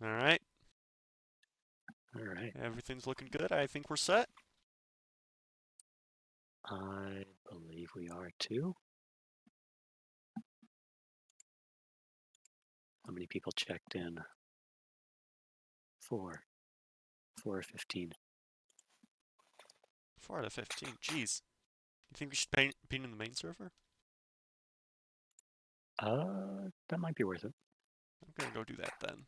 All right. All right. Everything's looking good. I think we're set. I believe we are too. How many people checked in? 4. 4 or 15. 4 out of 15. Jeez. You think we should ping in the main server? That might be worth it. I'm gonna go do that then.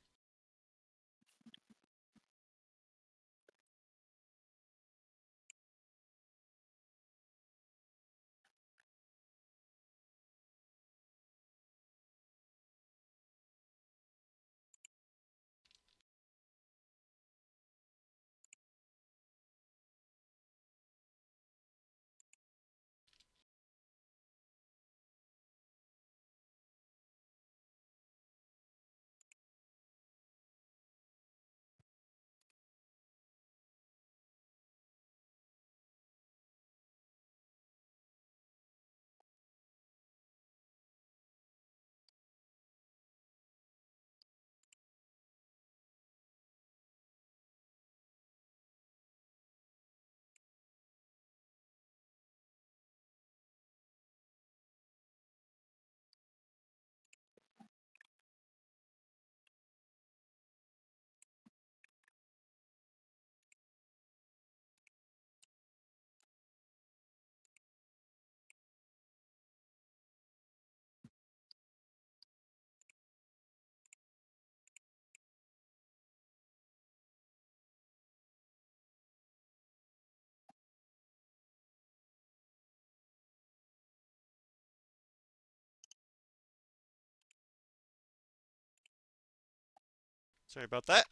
Sorry about that.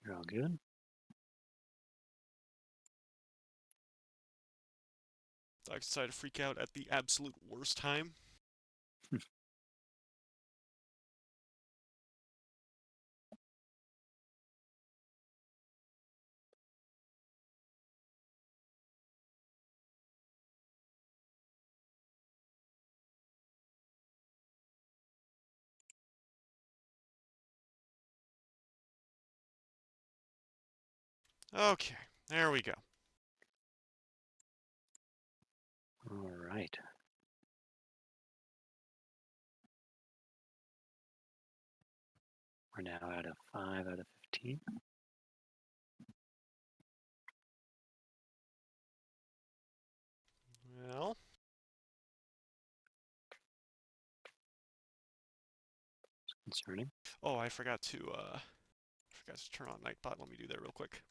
You're all good. I decided to freak out at the absolute worst time. Okay, there we go. All right. We're now at a 5 out of 15. Well, It's concerning. oh, I forgot to turn on Nightbot. Let me do that real quick.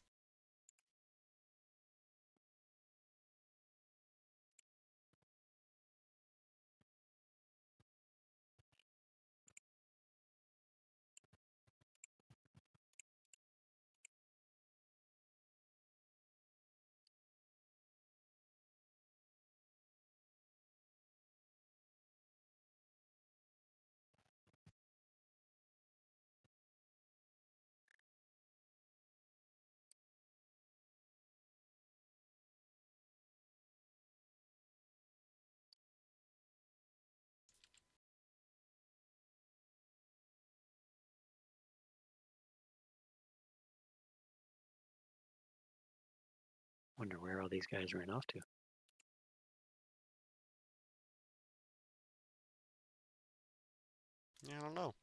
Wonder where all these guys ran off to. Yeah, I don't know.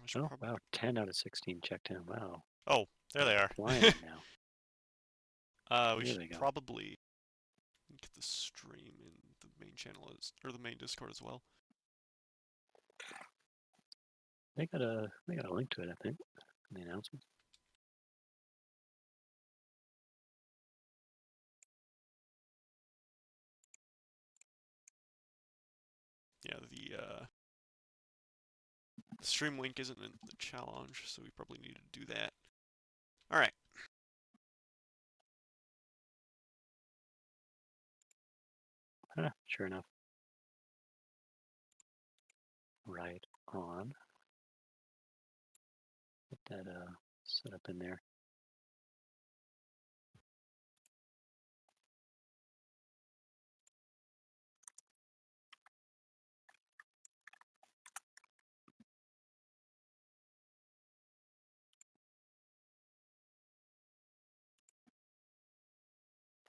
I should Oh, probably. wow. 10 out of 16 checked in. Wow. Oh, there they They're are. flying now. We Here should they go. probably get the stream in the main channel or the main Discord as well. They got a link to it, I think, in the announcement. Yeah, the stream link isn't in the challenge, so we probably need to do that. All right. Sure enough. Right on. that set up in there.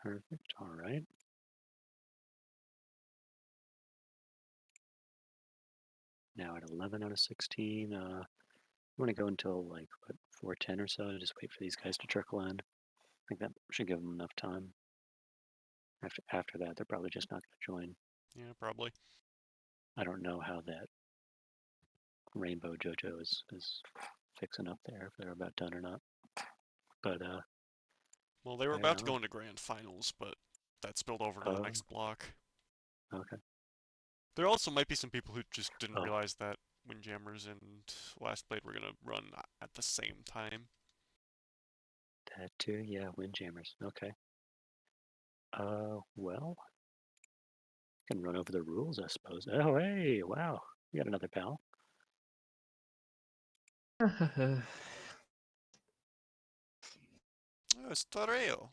Perfect. All right. Now at 11 out of 16. You want to go until like what 4:10 or so? Just wait for these guys to trickle in. I think that should give them enough time. After that, they're probably just not going to join. Yeah, probably. I don't know how that Rainbow JoJo is fixing up there, if they're about done or not. But Well, they were I don't about to know. go into grand finals, but that spilled over to the next block. Okay. There also might be some people who just didn't Oh, realize that Windjammers and Last Blade were gonna run at the same time. that too. Yeah, Windjammers. Okay. Well, can run over the rules, I suppose. Oh, hey, wow. We got another pal. Oh, Storeo.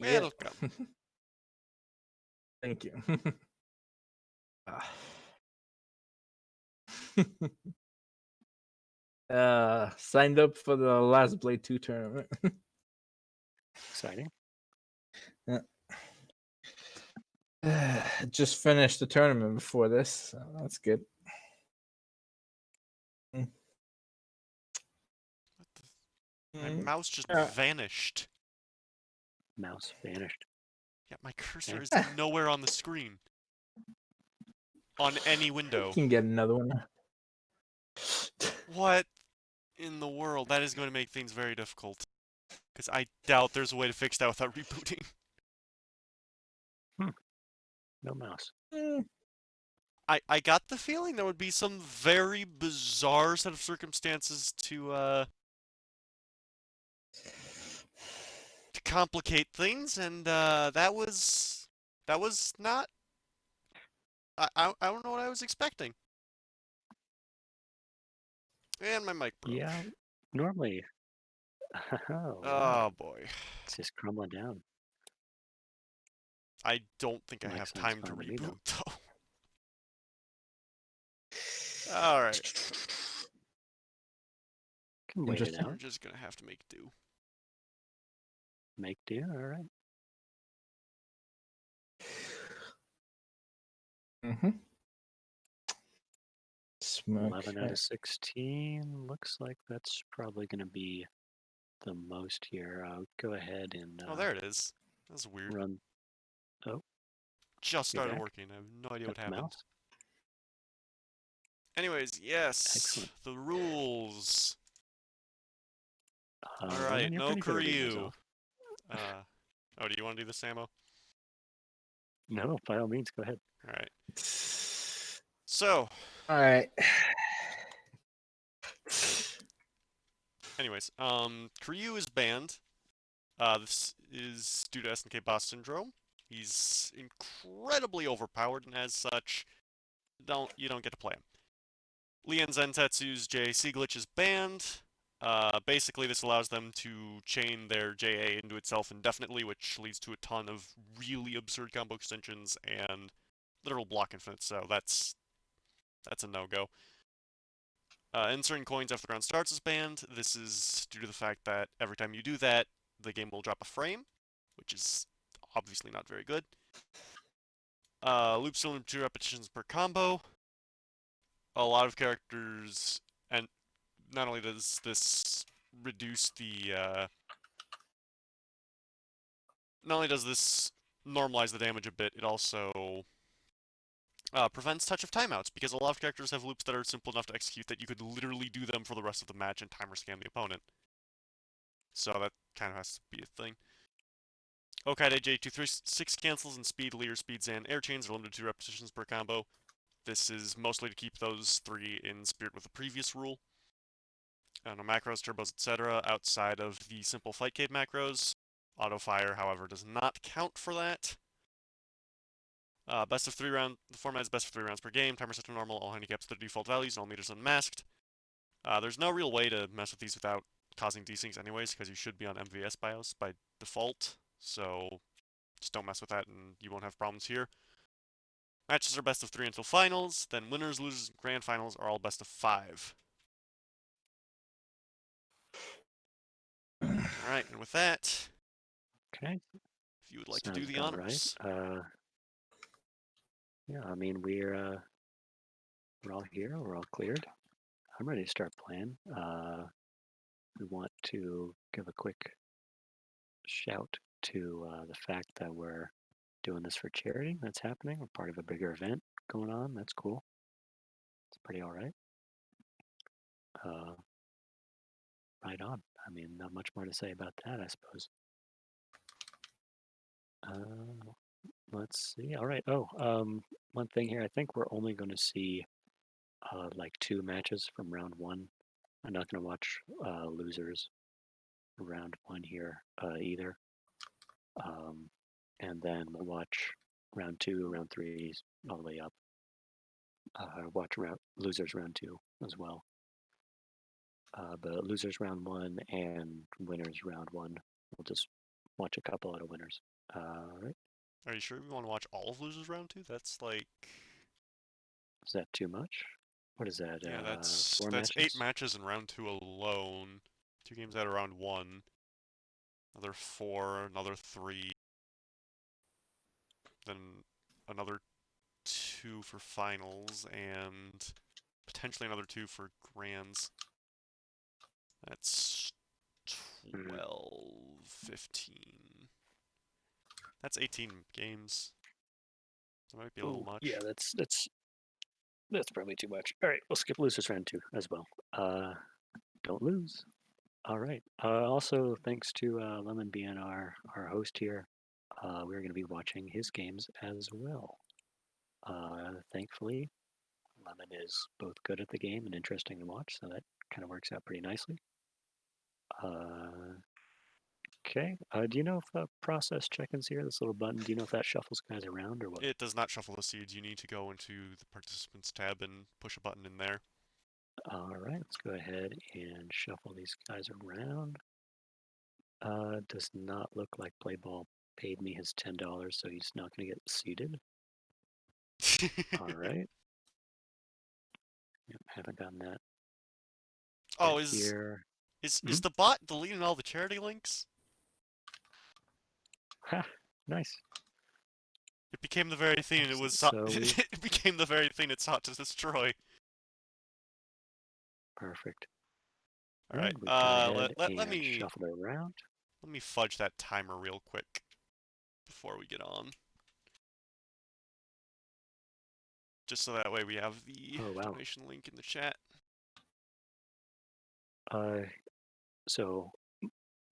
Yeah. Welcome. Thank you. Ah. Signed up for the Last Blade 2 tournament. Exciting. Just finished the tournament before this, so that's good. What the? My mouse just Uh, vanished. Mouse vanished. Yeah, my cursor Okay. is nowhere on the screen. On any window. can get another one. What in the world? That is going to make things very difficult. Because I doubt there's a way to fix that without rebooting. No mouse. I got the feeling there would be some very bizarre set of circumstances to complicate things, and that was not. I don't know what I was expecting. And my mic broke. Yeah, normally. Oh, wow. Oh boy. It's just crumbling down. I don't think I Mic have sounds time to fine to me, though. reboot though. All right. Can wait it Interesting. We're out. just gonna have to make do. Make do. All right. Mm-hmm. Smoke. 11 out of 16. Looks like that's probably going to be the most here. I'll go ahead and Oh, there it is. That's weird. run. Oh, Just you're started back. working. I have no idea Got what the happened. mouse. Anyways, yes. Excellent. The rules. All Well, right, then you're no pretty good at reading those Kuryu. off. Oh, do you want to do this, Samo? No, by all means, go ahead. All right. So, All right. anyways, Kuryu is banned. This is due to SNK boss syndrome. He's incredibly overpowered, and as such, you don't get to play him. Lien Zentetsu's JAC glitch is banned. Basically, this allows them to chain their JA into itself indefinitely, which leads to a ton of really absurd combo extensions and literal block infinite, so that's a no-go. Inserting coins after the round starts is banned. This is due to the fact that every time you do that, the game will drop a frame, which is obviously not very good. Loops only 2 repetitions per combo. A lot of characters, and not only does this reduce the, not only does this normalize the damage a bit, it also prevents touch of timeouts, because a lot of characters have loops that are simple enough to execute that you could literally do them for the rest of the match and timer scan the opponent. So that kind of has to be a thing. Okaide J236 cancels and speed, leader speeds, and air chains are limited to 2 repetitions per combo. This is mostly to keep those 3 in spirit with the previous rule. No macros, turbos, etc. outside of the simple fight cave macros. Auto fire, however, does not count for that. Best of 3 round. The format is best of 3 rounds per game. Timer set to normal. All handicaps to default values. All meters unmasked. There's no real way to mess with these without causing desyncs anyways, because you should be on MVS BIOS by default, so just don't mess with that and you won't have problems here. Matches are best of 3 until finals, then winners, losers, and grand finals are all best of 5. Alright, and with that, Okay. if you would like to Sounds do the about right. honors. Yeah, I mean we're all here. We're all cleared. I'm ready to start playing. We want to give a quick shout to the fact that we're doing this for charity. That's happening. We're part of a bigger event going on. That's cool. It's pretty all right. Right on. I mean, not much more to say about that, I suppose. Let's see. All right. Oh, one thing here. I think we're only going to see like 2 matches from round 1. I'm not going to watch losers round 1 here either. And then we'll watch round 2, round 3, all the way up. Watch losers round 2 as well. But losers round 1 and winners round 1. We'll just watch a couple out of winners. All right. Are you sure we want to watch all of losers round 2? That's like... Is that too much? What is that? Yeah, 4 that's matches? 8 matches in round 2 alone. 2 games out of round 1. Another 4, another 3. Then another 2 for finals, and potentially another 2 for grands. That's 12, 15. That's 18 games. That might be a little much. Yeah, that's probably too much. All right, we'll skip losers round 2 as well. Don't lose. All right. Also, thanks to Lemon being our host here, we're going to be watching his games as well. Thankfully, Lemon is both good at the game and interesting to watch, so that kind of works out pretty nicely. Okay. Do you know if process check-ins here, this little button, do you know if that shuffles guys around or what? It does not shuffle the seeds. You need to go into the participants tab and push a button in there. All right, let's go ahead and shuffle these guys around. Does not look like Playball paid me his $10, so he's not going to get seated. All right. Yep, haven't gotten that. Oh, Right is here. is the bot deleting all the charity links? Ha! Nice. It became the very thing it was. So It became the very thing it sought to destroy. Perfect. All right. We go ahead Let and me shuffle it around. let me fudge that timer real quick before we get on. Just so that way we have the donation link in the chat. So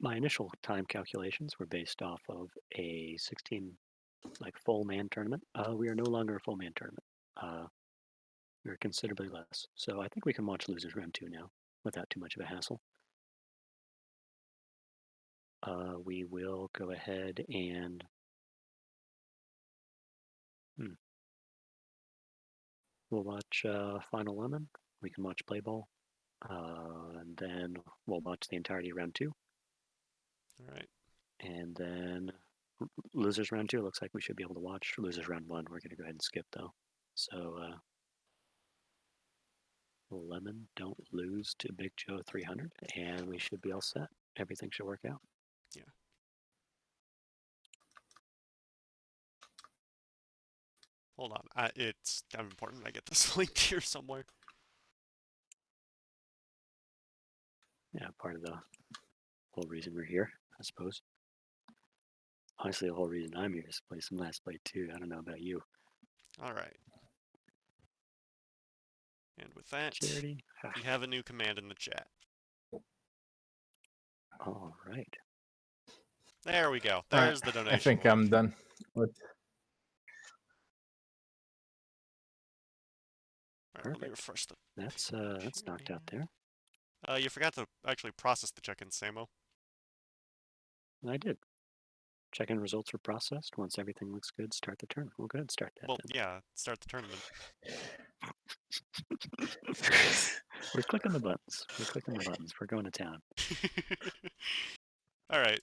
my initial time calculations were based off of a 16 full man tournament. We are no longer a full man tournament. We're considerably less. So I think we can watch losers round 2 now without too much of a hassle. We will go ahead and we'll watch Final Lemon. We can watch Play Ball. And then we'll watch the entirety of round 2. All right. And then losers round 2, looks like we should be able to watch. Losers round 1, we're going to go ahead and skip though. So Lemon, don't lose to Big Joe 300, and we should be all set. Everything should work out. Yeah. Hold on. It's kind of important I get this link here somewhere. Yeah, part of the whole reason we're here, I suppose. Honestly, the whole reason I'm here is to play some Last Play 2. I don't know about you. All right. And with that, Charity. we have a new command in the chat. All right. There we go. There's the donation. I think link. I'm done with. All right, let me refresh the. That's knocked out there. You forgot to actually process the check-in, Samo. I did. Check-in results are processed. Once everything looks good, start the tournament. We'll go ahead and start that Well, then. yeah, start the tournament. We're clicking the buttons. We're clicking the buttons. We're going to town. All right.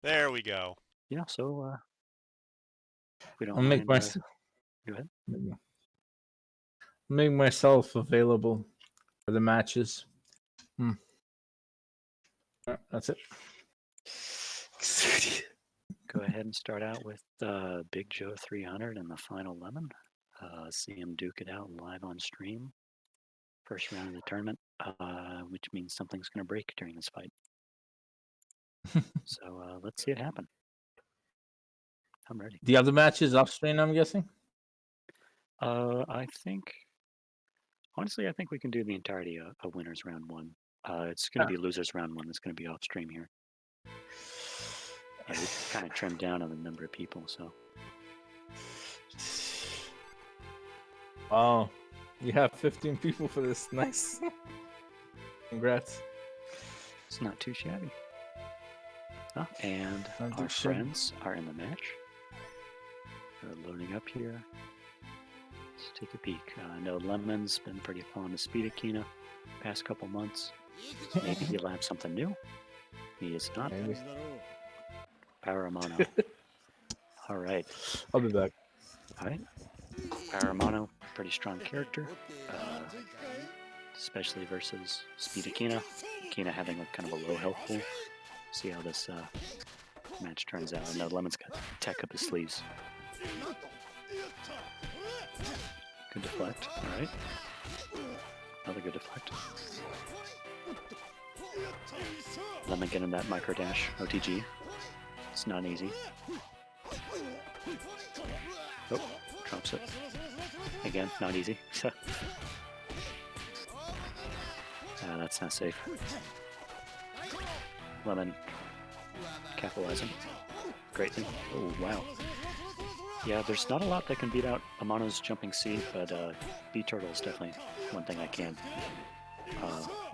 There we go. Yeah, so we don't I'll make mind. myself. Go ahead. Make myself available for the matches. That's it. Go ahead and start out with Big Joe 300 and the final lemon. See him duke it out live on stream. First round of the tournament, which means something's going to break during this fight. So let's see it happen. I'm ready. The other matches off screen, I'm guessing. I think, honestly, I think we can do the entirety of winners round one. It's going to be losers round one. That's going to be off stream here. Yeah, we kind of trimmed down on the number of people, so. Oh, you have 15 people for this. Nice. Congrats. It's not too shabby. And Not our too shabby. friends are in the match. They're loading up here. Let's take a peek. I know Lemon's been pretty fond of Speed Akina past couple months. Maybe he'll have something new. He is not. Maybe. Paramano. All right. I'll be back. All right. Paramano, pretty strong character, especially versus Speed Akina. Akina having like kind of a low health pool. See how this match turns out. I know Lemon's got tech up his sleeves. Good deflect. All right. Another good deflect. Lemon getting that micro dash OTG. It's not easy. Oh, drops it. Again, not easy. That's not safe. Lemon capitalizing greatly. Oh, wow. Yeah, there's not a lot that can beat out Amano's jumping C, but B-Turtle is definitely one thing I can.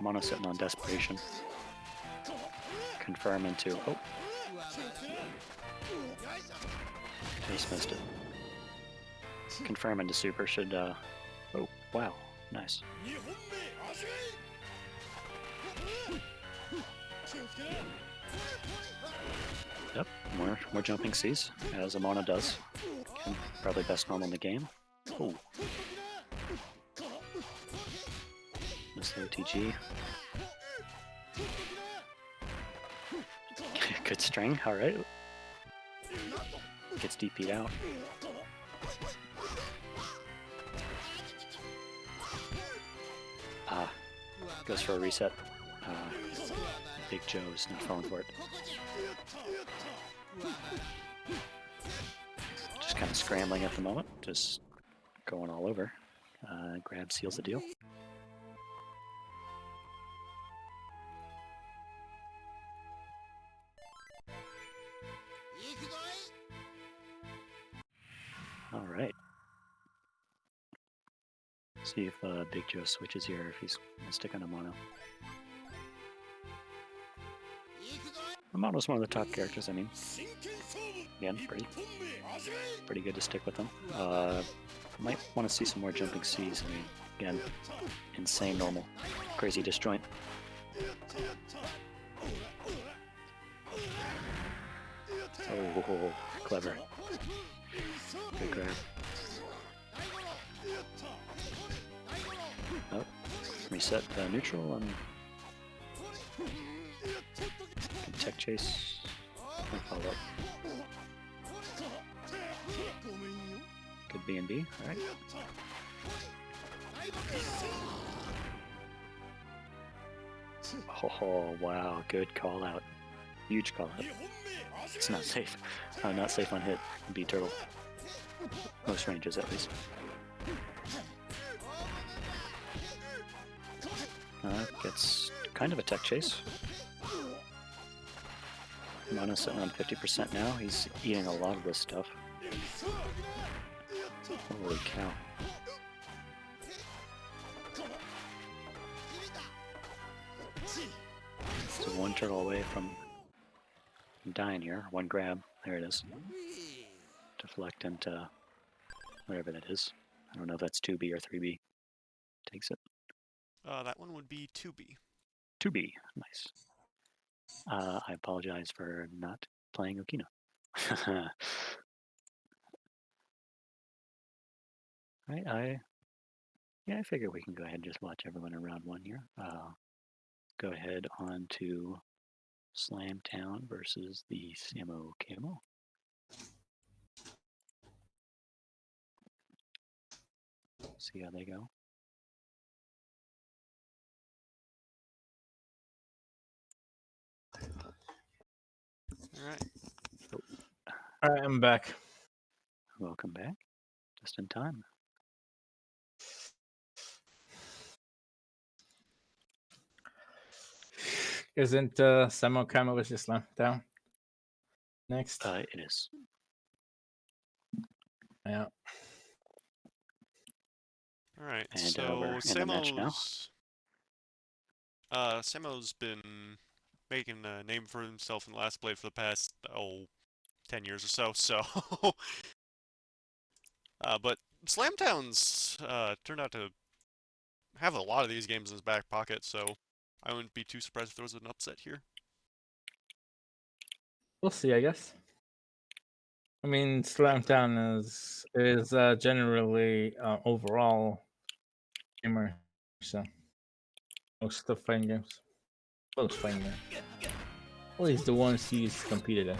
Amano sitting on Desperation. Confirm into... Oh. Just missed it. Confirm into Super should... Oh, wow. Nice. Yep, more jumping Cs, as Amano does. Again, probably best normal in the game. Oh. Missed the OTG. Good string, alright. Gets DP'd out. Goes for a reset. Big Joe's not falling for it. Just kind of scrambling at the moment, just going all over. Grab seals the deal. All right. See if Big Joe switches here, if he's going to stick on Amano. Amano's one of the top characters, I mean. Again, pretty good to stick with him. Might want to see some more jumping Cs. I mean, again, insane normal. Crazy disjoint. Oh, clever. Good grab. Oh, reset neutral and tech chase. And follow up. Good B&B, alright. Oh, wow, good call out. Huge call out. It's not safe. Not safe on hit. B-Turtle. Most ranges, at least. Gets kind of a tech chase. Mono's sitting on 50% now. He's eating a lot of this stuff. Holy cow. So one turtle away from dying here. One grab. There it is. Deflect into whatever that is. I don't know if that's 2B or 3B. Takes it. That one would be 2B. 2B. Nice. I apologize for not playing Okina. Right, I figure we can go ahead and just watch everyone in round one here. Go ahead on to Slam Town versus the Samo Camo. See how they go. Alright. Alright, I'm back. Welcome back. Just in time. Isn't Samo Kama was just slammed down? Next. It is. Yeah. Alright, And so we're in the match now. Samo's been making a name for himself in Last Blade for the past, 10 years or so, but Slamtown's, turned out to have a lot of these games in his back pocket, so I wouldn't be too surprised if there was an upset here. We'll see, I guess. I mean, Slamtown is generally overall gamer, so most of fighting games, most fighting games. At least the ones he's competed in.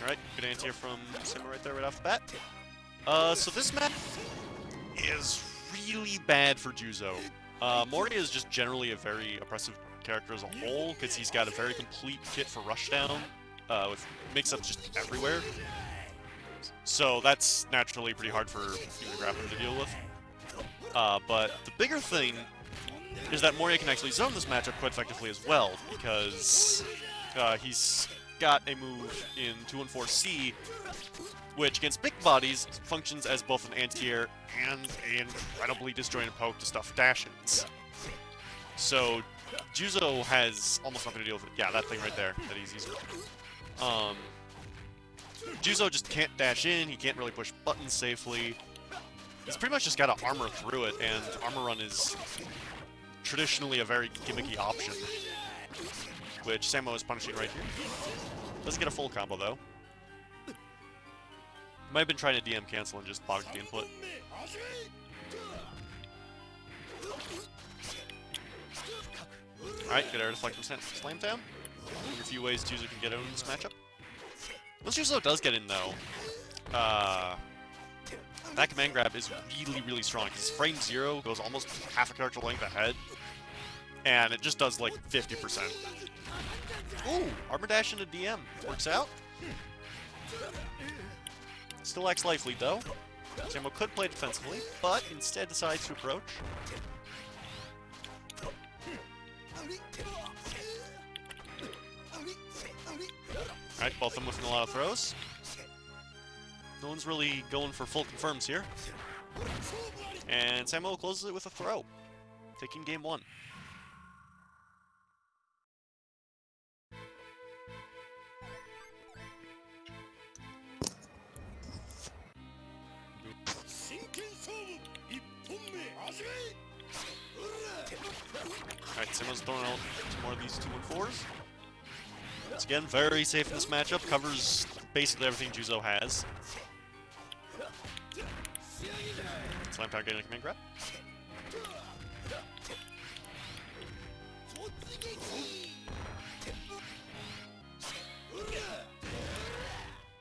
Alright, good answer from Samo right there right off the bat. So this map is really bad for Juzo. Moria is just generally a very oppressive character as a whole, because he's got a very complete kit for rushdown, with mix-ups just everywhere. So that's naturally pretty hard for even Grappler to deal with. But the bigger thing is that Moria can actually zone this matchup quite effectively as well, because he's got a move in 214C, which against big bodies functions as both an anti-air and an incredibly disjointed poke to stuff dash-ins. So Juzo has almost nothing to deal with it. Yeah, that thing right there that he's using. Juzo just can't dash in, he can't really push buttons safely. He's pretty much just got to armor through it, and armor run is traditionally a very gimmicky option, which Samo is punishing right here. Doesn't get a full combo though. Might have been trying to DM cancel and just bogged the input. Alright, good air deflect from Slam Town. There are a few ways Juzo can get out in this matchup. Once Juzo does get in though, that command grab is really, really strong. His frame 0 goes almost half a character length ahead, and it just does like 50%. Ooh, armor dash into DM. Works out. Still acts life lead though. Samo could play defensively, but instead decides to approach. Alright, both of them within a lot of throws. No one's really going for full confirms here. And Samo closes it with a throw, taking game 1. Alright, Samo's throwing out some more of these 2-4s. Once again, very safe in this matchup, covers basically everything Juzo has. Slam Town getting a command grab.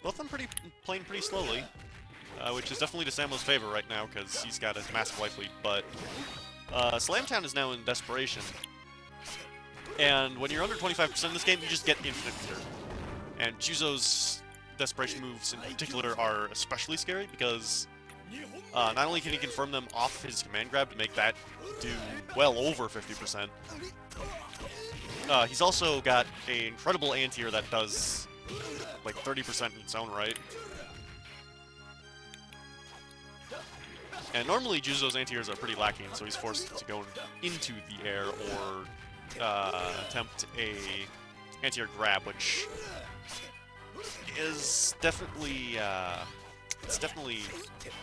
Both of them playing pretty slowly, which is definitely to Samo's favor right now because he's got a massive life lead. But Slam Town is now in desperation, and when you're under 25% in this game, you just get infinite meter. And Juzo's desperation moves in particular are especially scary because not only can he confirm them off his command grab to make that do well over 50%, he's also got an incredible anti-air that does like 30% in its own right. And normally Juzo's anti-airs are pretty lacking, so he's forced to go into the air or attempt a anti-air grab, which is definitely it's definitely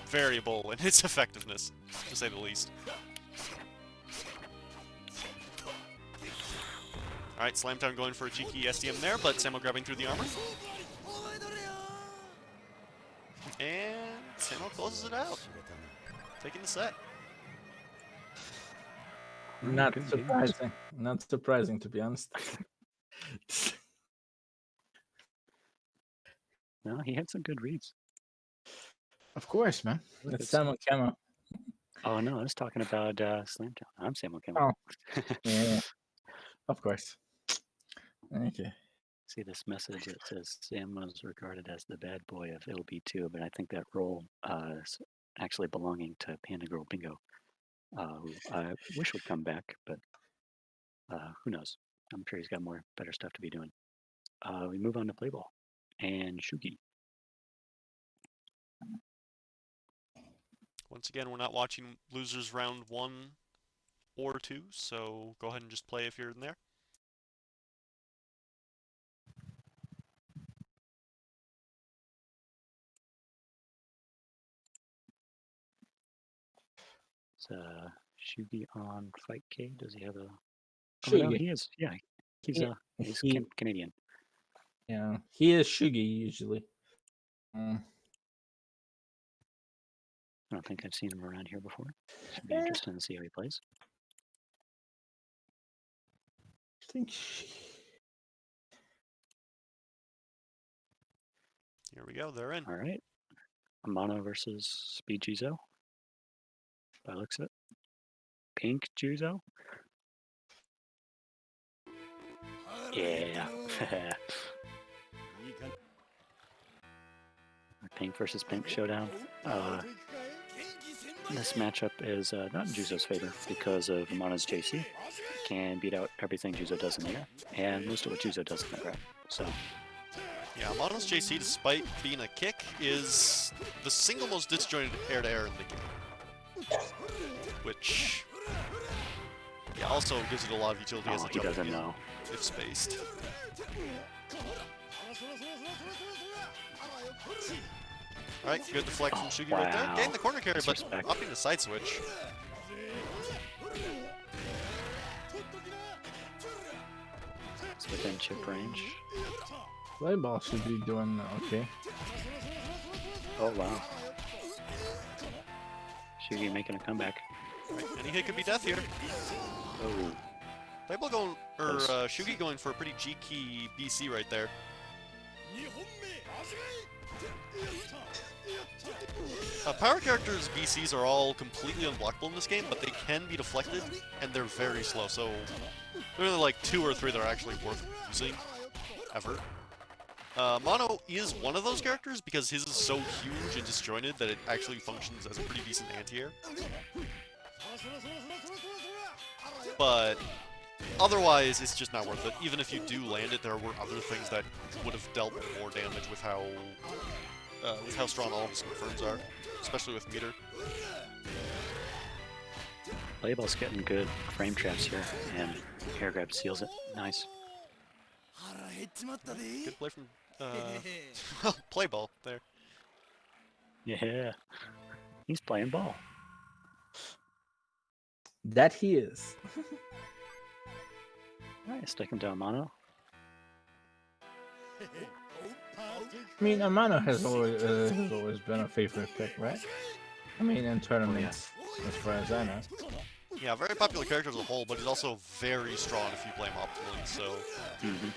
variable in its effectiveness, to say the least. Alright, Slamtown going for a cheeky SDM there, but Samo grabbing through the armor. And Samo closes it out, taking the set. Not Good games. surprising. Not surprising, to be honest. No, he had some good reads. Of course, man. Look It's at Samuel Camo. Oh no, I was talking about Slamtown. I'm Samuel Kimmel. Oh. Yeah, of course. Okay. See this message that says Sam was regarded as the bad boy of LB2, but I think that role is actually belonging to Panda Girl Bingo, who I wish would come back, but who knows? I'm sure he's got more better stuff to be doing. We move on to Playball and Shugi. Once again, we're not watching losers round 1 or 2, so go ahead and just play if you're in there. It's Shugi on Fight K. Does he have a? Oh, no, Shugi. he is. Yeah, he's He- Canadian. Yeah, he is Shugi usually. I don't think I've seen him around here before. Should be Eh. interesting to see how he plays. I think Here we go, they're in. All right. Mono versus Speed Juzo. By the looks of it. Pink Juzo. Yeah. Pink versus Pink showdown. This matchup is not in Juzo's favor because of Mono's JC. Can beat out everything Juzo does in the air, and most of what Juzo does in the grab. So, Yeah, Mono's JC, despite being a kick, is the single most disjointed air-to-air in the game. Which, yeah, also gives it a lot of utility as a he jump doesn't again, know. if spaced. Alright, good deflect from Shugi right there. Wow. Getting the corner carry, but Disrespect. opting the side switch. It's within chip range. Playball should be doing okay. Oh, wow. Shugi making a comeback. Right, any hit could be death here. Oh, Playball going, or Close. Shugi going for a pretty cheeky BC right there. Power characters' BCs are all completely unblockable in this game, but they can be deflected, and they're very slow, so there are only like 2 or 3 that are actually worth using, ever. Mono is one of those characters because his is so huge and disjointed that it actually functions as a pretty decent anti-air. But otherwise, it's just not worth it. Even if you do land it, there were other things that would have dealt more damage with how strong all of his confirms are, especially with meter. Playball's getting good frame traps here, and air grab seals it. Nice. Good play from Playball there. Yeah. He's playing ball. That he is. Alright, stick him down mono. I mean, Amano has always been a favorite pick, right? I mean, in tournaments, as far as I know. Yeah, very popular character as a whole, but he's also very strong if you play him optimally, so... Mm-hmm.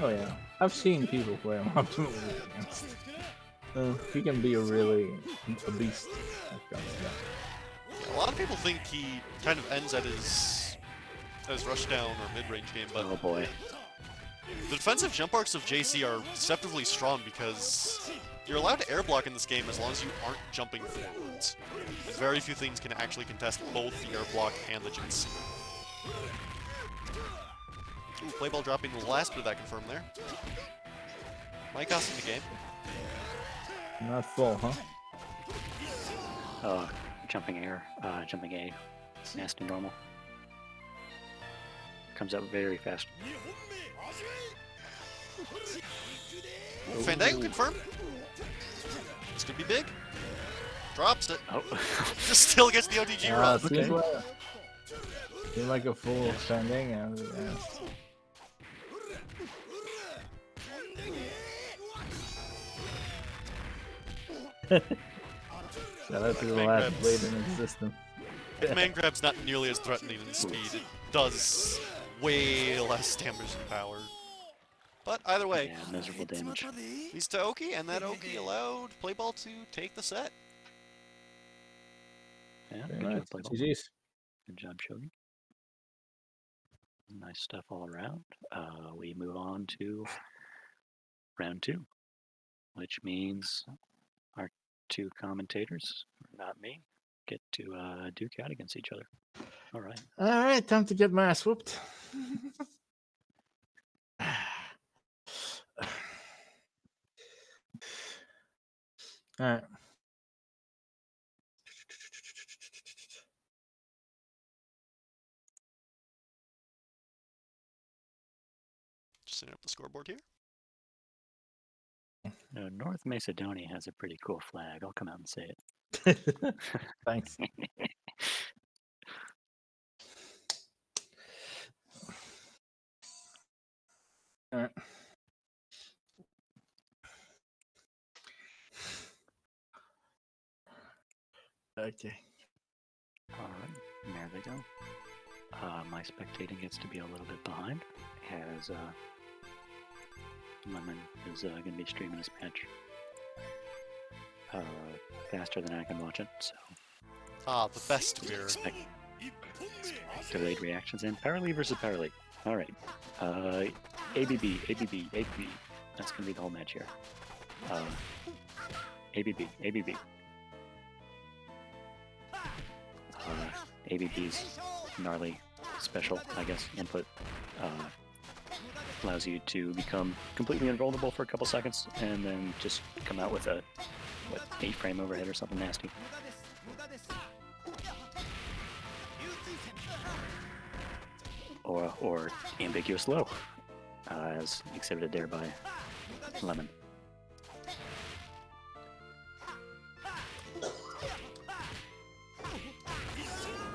Oh yeah, I've seen people play him optimally against. He can be a beast. When it comes to that. Yeah, a lot of people think he kind of ends at his rushdown or mid-range game, but Oh boy. the defensive jump arcs of JC are deceptively strong because you're allowed to air block in this game as long as you aren't jumping forwards. And very few things can actually contest both the air block and the JC. Ooh, Playball dropping the last bit of that confirm there. Might cost him the game. Not full, huh? Jumping air, jumping A, nasty normal. Comes out very fast. Ooh, Fandango confirmed. This could be big. Drops it. Oh, Just still gets the OTG run. Seems Okay. like a full Fandango. Yeah. Shout out to the Command last grabs. blade in existence. Command grab's not nearly as threatening in speed. It does way less damage and power. But either way, yeah, miserable damage. leads to Oki, and that Oki allowed Playball to take the set. Yeah, Very good nice. job, Playball. GG's. Good job, Shogi. Nice stuff all around. We move on to round 2, which means our 2 commentators, not me, get to duke out against each other. All right. All right, time to get my ass whooped. All right. Just setting up the scoreboard here. North Macedonia has a pretty cool flag. I'll come out and say it. Thanks. All right. Okay. All right, there they go. My spectating gets to be a little bit behind, as Lemon is going to be streaming this match faster than I can watch it, so Ah, the best mirror. expect delayed reactions. And Power League versus Power League. All right, ABB. That's going to be the whole match here. ABB. ABB's gnarly special, I guess, input allows you to become completely invulnerable for a couple seconds and then just come out with a, 8-frame overhead or something nasty. Or ambiguous low, as exhibited there by Lemon.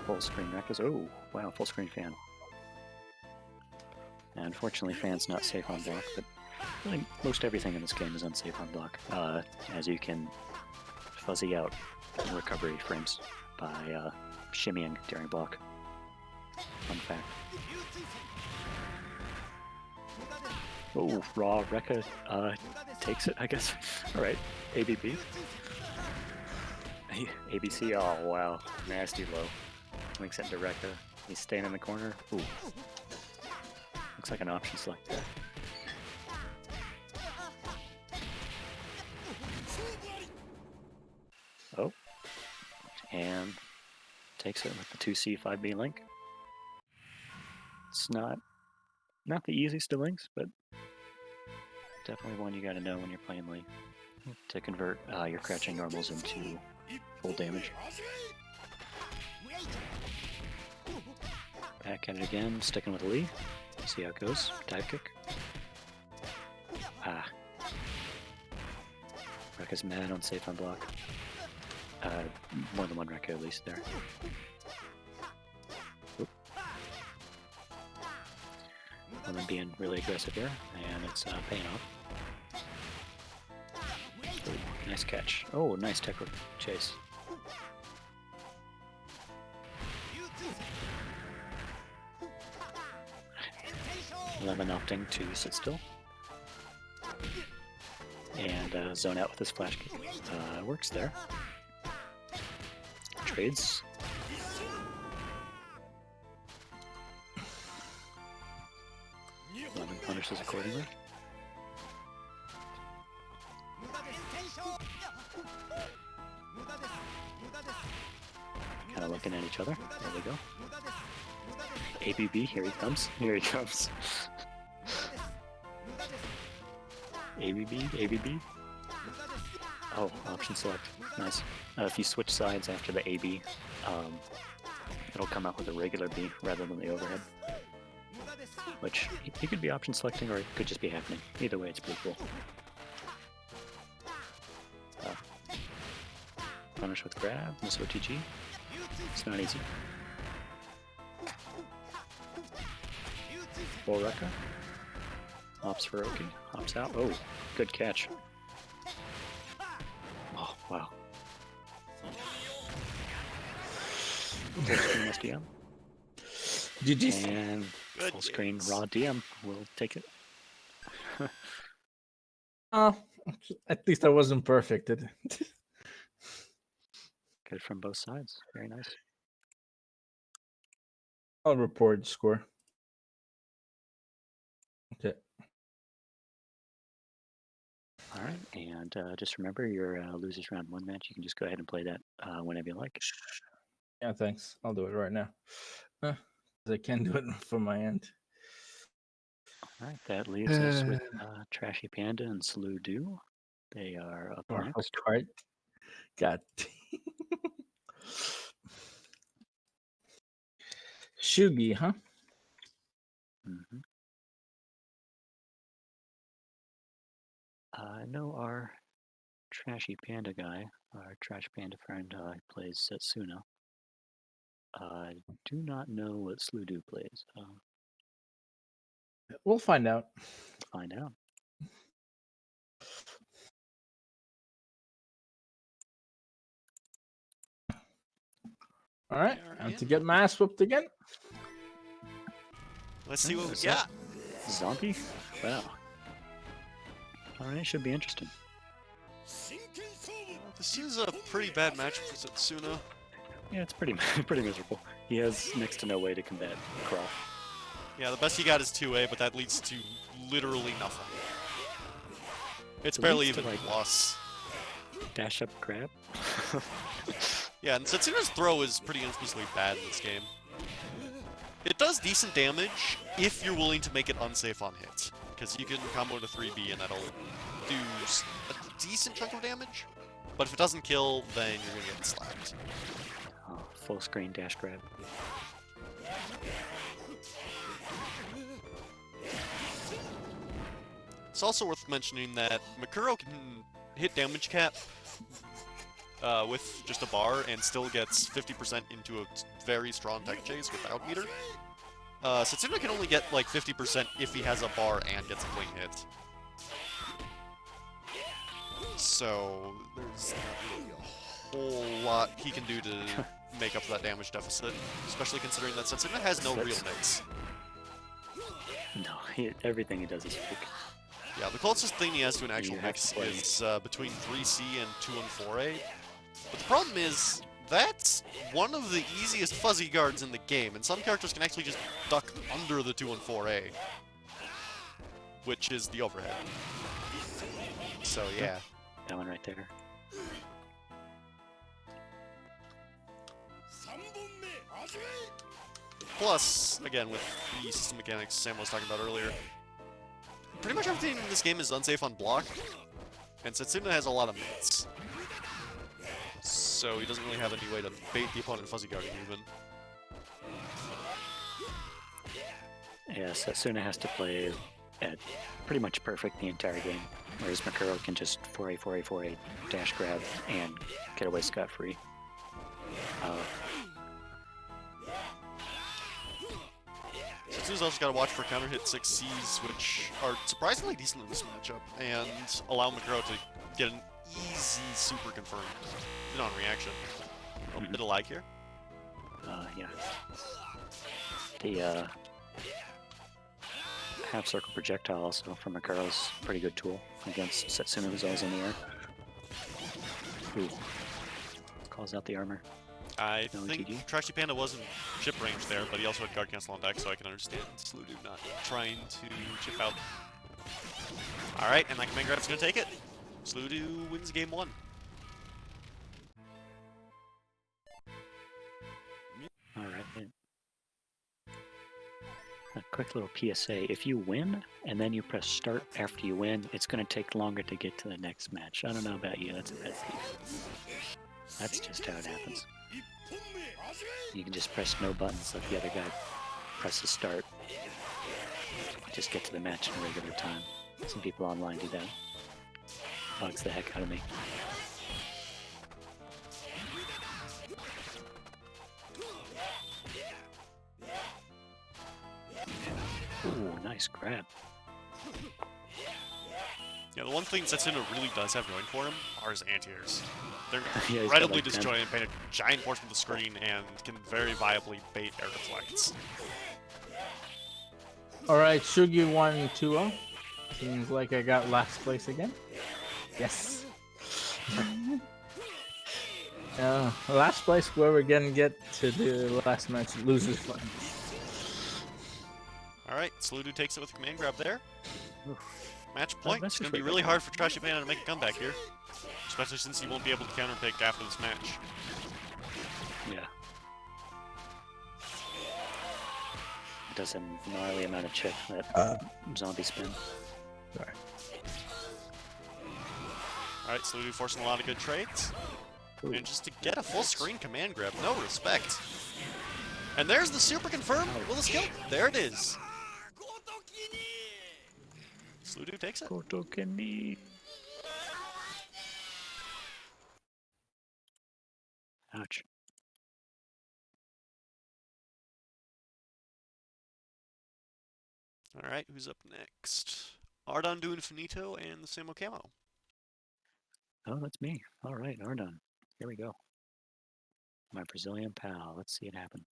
Full screen Rekkas. Oh, wow, full screen fan. And unfortunately, fan's not safe on block, but really most everything in this game is unsafe on block, as you can fuzzy out recovery frames by shimmying during block. Fun fact. Oh, raw Rekka takes it, I guess. Alright, ABB. ABC, oh wow, nasty low. Links it into Rekka. He's staying in the corner. Ooh. Looks like an option select there. Oh. And takes it with the 2C 5B link. It's not the easiest of links, but definitely one you gotta know when you're playing Lee to convert your crouching normals into full damage. Back at it again, sticking with Lee. See how it goes. Dive kick. Ah. Rekka's mad on safe on block. More than one Rekka at least there. Oop. Lemon being really aggressive here, and it's paying off. Ooh, nice catch. Oh, nice tech chase. Lemon opting to sit still and zone out with his flash kick. Works there. Trades. Lemon punishes accordingly. Kind of looking at each other. There we go. ABB, here he comes. Here he comes. ABB. Oh, option select. Nice. If you switch sides after the AB, it'll come out with a regular B rather than the overhead. Which, you could be option selecting, or it could just be happening. Either way, it's pretty cool. Punish with grab, miss OTG. It's not easy. Full Rekka. Hops for Oki. Hops out. Oh, good catch. Oh, wow. Full screen SDM. GG's. And Good full screen games. raw DM. We'll take it. Oh, at least I wasn't perfect. Good from both sides. Very nice. I'll report score. Okay. All right, and just remember your losers round 1 match. You can just go ahead and play that whenever you like. Yeah, thanks. I'll do it right now. 'Cause I can't do it from my end. All right, that leaves us with Trashy Panda and Slew Do. They are up Or next. card. God. Shugi, huh? Mm-hmm. I know our Trashy Panda guy, our Trash Panda friend, plays Setsuna. I do not know what Slew Do plays. We'll find out. Find out. All right. Alright. And to get my ass whooped again. Let's see what we What's that? got. Zombie? Wow. All right, should be interesting. This is a pretty bad match for Setsuna. Yeah, it's pretty pretty miserable. He has next to no way to combat Croft. Yeah, the best he got is 2A, but that leads to literally nothing. It's It barely leads to, even like- plus. Dash up grab. Yeah, and Setsuna's throw is pretty infamously bad in this game. It does decent damage if you're willing to make it unsafe on hit, because you can combo to 3B and that'll do a decent chunk of damage. But if it doesn't kill, then you're gonna get slapped. Oh, full screen dash grab. It's also worth mentioning that Makuro can hit damage cap with just a bar and still gets 50% into a very strong tech chase without meter. Setsuna can only get like 50% if he has a bar and gets a clean hit. So there's not really a whole lot he can do to make up for that damage deficit, especially considering that Setsuna has no real mix. No, everything he does is fake. Yeah, the closest thing he has to an You actual have mix to play. is between 3C and 2 and 4A. But the problem is, that's one of the easiest fuzzy guards in the game, and some characters can actually just duck under the 2 and 4A, which is the overhead. So yeah. That one right there. Plus, again, with the system mechanics Sam was talking about earlier, pretty much everything in this game is unsafe on block, and Setsuna has a lot of mates. So he doesn't really have any way to bait the opponent fuzzy guarding even. Yeah, Setsuna has to play at pretty much perfect the entire game, whereas Makuro can just 4A, 4A, 4A, dash grab, and get away scot-free. Setsuna's also got to watch for counter hit 6Cs, which are surprisingly decent in this matchup, and allow Makuro to get an easy super confirmed on reaction. A bit of lag here. Yeah. The half circle projectile also from Makuro's pretty good tool against Setsuna, who's always in the air. Ooh. Calls out the armor. I No think TD? Trashy Panda was in chip range there, but he also had guard cancel on deck, so I can understand Sludu not trying to chip out. Alright, and that command grab's gonna take it. Sludu wins game 1. Alright. quick little PSA. If you win and then you press start after you win, it's going to take longer to get to the next match. I don't know about you. That's a pet peeve. That's just how it happens. You can just press no buttons like the other guy presses start. Just get to the match in a regular time. Some people online do that. Bugs the heck out of me. Ooh, nice grab. Yeah, the one thing Setsuna really does have going for him are his anti-airs. They're Yeah, incredibly like 10. disjointed and paint a giant portion of the screen and can very viably bait air deflects. Alright, Shugi 1-2-0. Seems like I got last place again. Yes. Last place where we're gonna get to the last match, losers fun. Alright, Saludu takes it with a command grab there. Oof. Match point. that's It's going just to be right really back. hard for Trashy Bandana to make a comeback here. Especially since he won't be able to counterpick after this match. Yeah. It does a gnarly amount of chip, that zombie spin. Sorry. Alright, Saludu forcing a lot of good trades. Ooh. And just to get a full screen command grab, no respect. And there's the super confirm. Will this kill? There it is. Saludu takes it. Kotokeni. Ouch. Alright, who's up next? Ardon Infinito and the Samo Camo. Oh, that's me. All right, Ardon. Here we go. My Brazilian pal. Let's see it happen.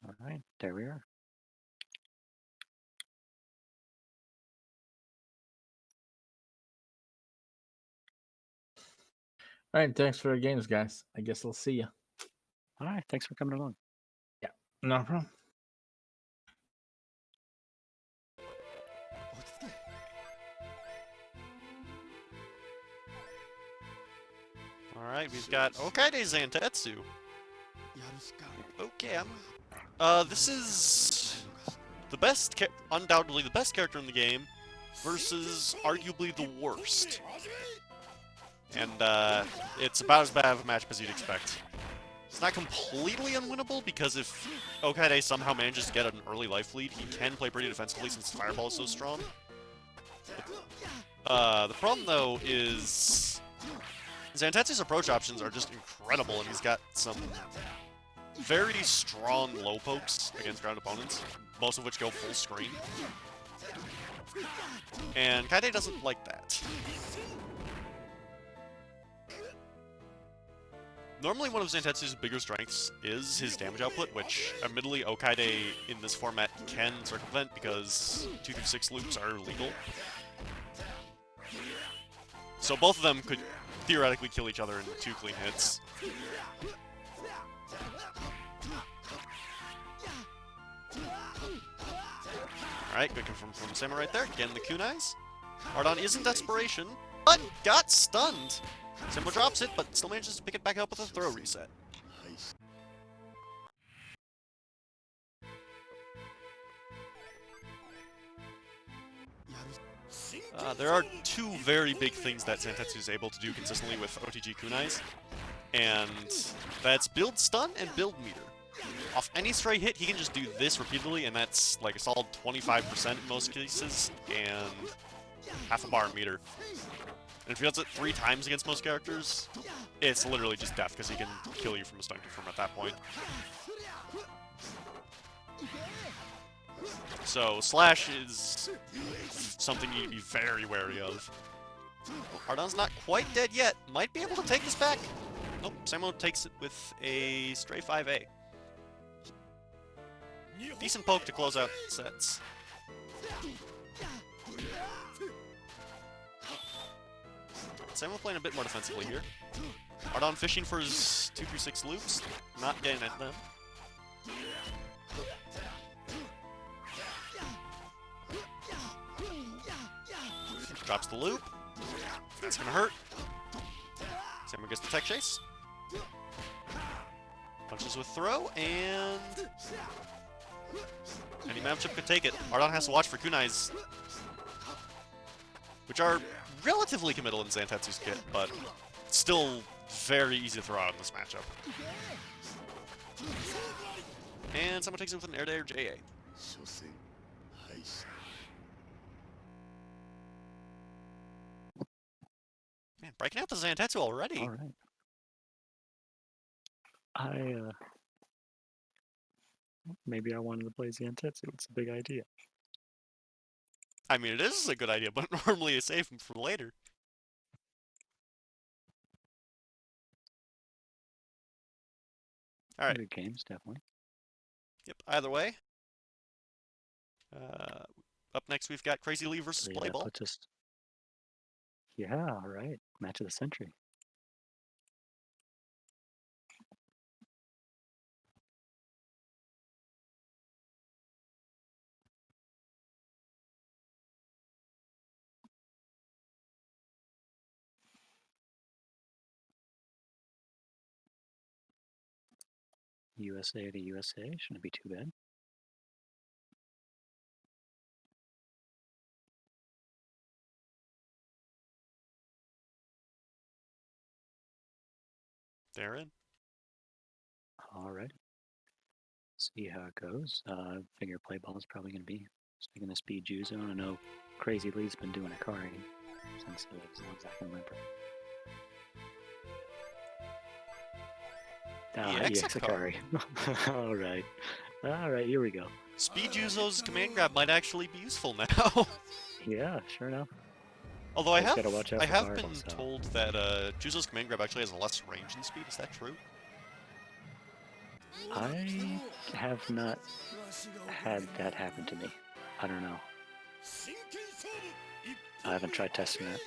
All right, there we are. Alright, thanks for the games, guys. I guess I'll see ya. All right, thanks for coming along. No problem. Alright, we've got Okaide Zantetsu. Okay, this is the best, undoubtedly the best character in the game versus arguably the worst. And it's about as bad of a matchup as you'd expect. It's not completely unwinnable because if Okaide somehow manages to get an early life lead, he can play pretty defensively since his fireball is so strong. The problem though is Zantetsu's approach options are just incredible, and he's got some very strong low pokes against ground opponents, most of which go full screen. And Kaide doesn't like that. Normally one of Zantetsu's bigger strengths is his damage output, which admittedly Okaide in this format can circumvent because 2-6 loops are legal. So both of them could theoretically kill each other in 2 clean hits. Alright, good confirm from Sama right there. Again, the kunais. Ardon is in desperation, but got stunned. Sama drops it, but still manages to pick it back up with a throw reset. There are 2 very big things that Zantetsu is able to do consistently with OTG kunais, and that's build stun and build meter. Off any stray hit, he can just do this repeatedly, and that's like a solid 25% in most cases, and half a bar meter. And if he does it 3 times against most characters, it's literally just death, because he can kill you from a stun confirm at that point. So, Slash is something you need to be very wary of. Ardon's not quite dead yet. Might be able to take this back. Nope, Samo takes it with a stray 5A. Decent poke to close out sets. Samo playing a bit more defensively here. Ardon fishing for his 236 loops, not getting at them. Drops the loop. That's gonna hurt. Samurai gets the tech chase. Punches with throw, and any matchup could take it. Ardon has to watch for kunais, which are relatively committal in Zantetsu's kit, but still very easy to throw out in this matchup. And someone takes it with an air-to-air JA. Man, breaking out the Zantetsu already. All right. Maybe I wanted to play Zantetsu. It's a big idea. I mean, it is a good idea, but normally I save them for later. All right. Good games, definitely. Yep. Either way. Up next, we've got Crazy Lee versus So, yeah, Playball. puts us... Yeah, all right. Match of the century. USA to USA. Shouldn't be too bad. They're in. All right. See how it goes. Figure Playball is probably going to be sticking the speed Jude zone. I know Crazy Lee's been doing Akari since as long as I can remember. EX Akari. All right. All right, here we go. Speed Juzo's command grab might actually be useful now. Yeah, sure enough. Although I Just have, gotta watch out I for have fireballs, been though. told that Juzo's command grab actually has less range than speed. Is that true? I have not had that happen to me. I don't know. I haven't tried testing that.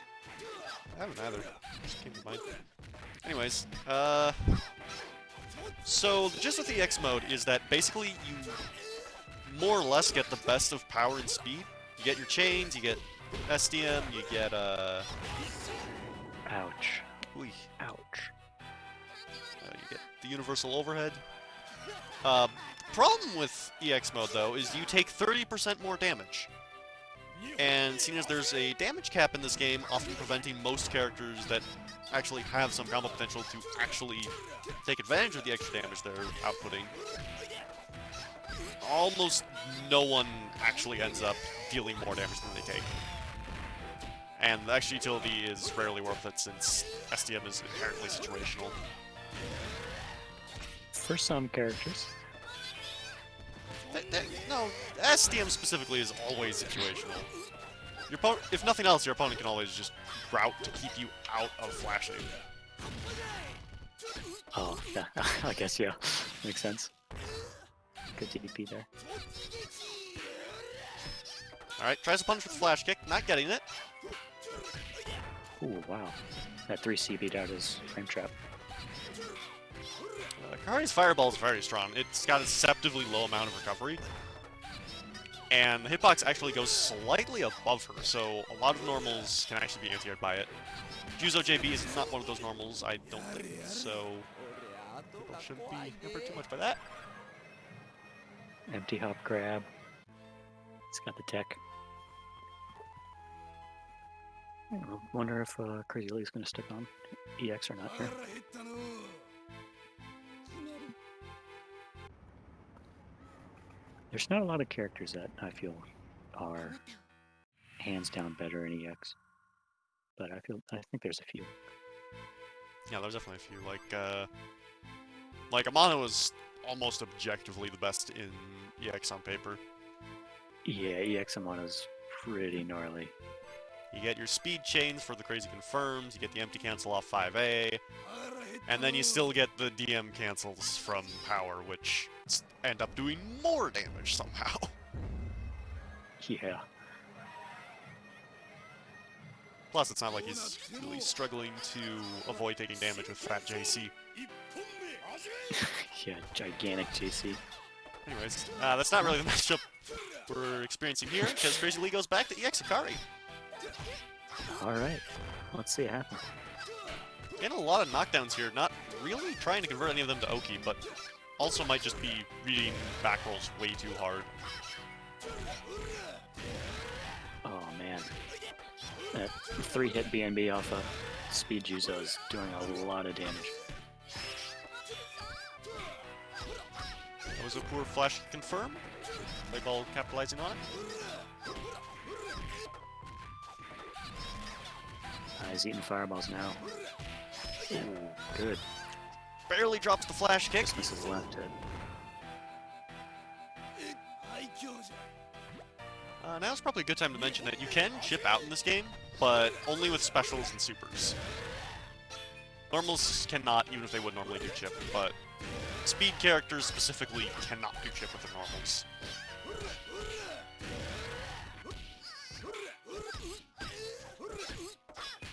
I haven't either. Just came to mind. Anyways, so the gist of the EX mode is that basically you more or less get the best of power and speed. You get your chains, you get SDM, you get Ouch. ooh, Ouch. you get the universal overhead. Problem with EX mode though is you take 30% more damage. And seeing as there's a damage cap in this game, often preventing most characters that actually have some combo potential to actually take advantage of the extra damage they're outputting, almost no one actually ends up dealing more damage than they take. And the extra utility is rarely worth it since SDM is inherently situational. For some characters. No, SDM specifically is always situational. Your opponent, if nothing else, your opponent can always just route to keep you out of flashing. Oh, yeah. I guess, yeah. Makes sense. Good DP there. Alright, tries to punch with flash kick, not getting it. Ooh, wow. That 3C beat out his frame trap. Kari's fireball is very strong. It's got a deceptively low amount of recovery. And the hitbox actually goes slightly above her, so a lot of normals can actually be anti-aired by it. Juzo JB is not one of those normals, I don't think, so people shouldn't be hampered too much by that. Empty hop grab. He's got the tech. I wonder if Crazy Lee's going to stick on EX or not here. There's not a lot of characters that I feel are hands down better in EX, but I think there's a few. Yeah, there's definitely a few. Like Amano is almost objectively the best in EX on paper. Yeah, EX Amano's pretty gnarly. You get your speed chains for the crazy confirms, you get the empty cancel off 5A, and then you still get the DM cancels from power, which end up doing more damage somehow. Yeah. Plus, it's not like he's really struggling to avoid taking damage with Fat JC. Yeah, gigantic JC. Anyways, that's not really the matchup we're experiencing here, because Crazy Lee goes back to EX Akari. Alright, let's see it happen. Getting a lot of knockdowns here, not really trying to convert any of them to Oki, but also might just be reading back rolls way too hard. Oh man. That 3-hit BNB off of Speed Juzo is doing a lot of damage. That was a poor flash to confirm. Playball capitalizing on it. He's eating fireballs now. Ooh, good. Barely drops the flash kick. Just misses left hit. Now's probably a good time to mention that you can chip out in this game, but only with specials and supers. Normals cannot, even if they would normally do chip, but speed characters specifically cannot do chip with their normals.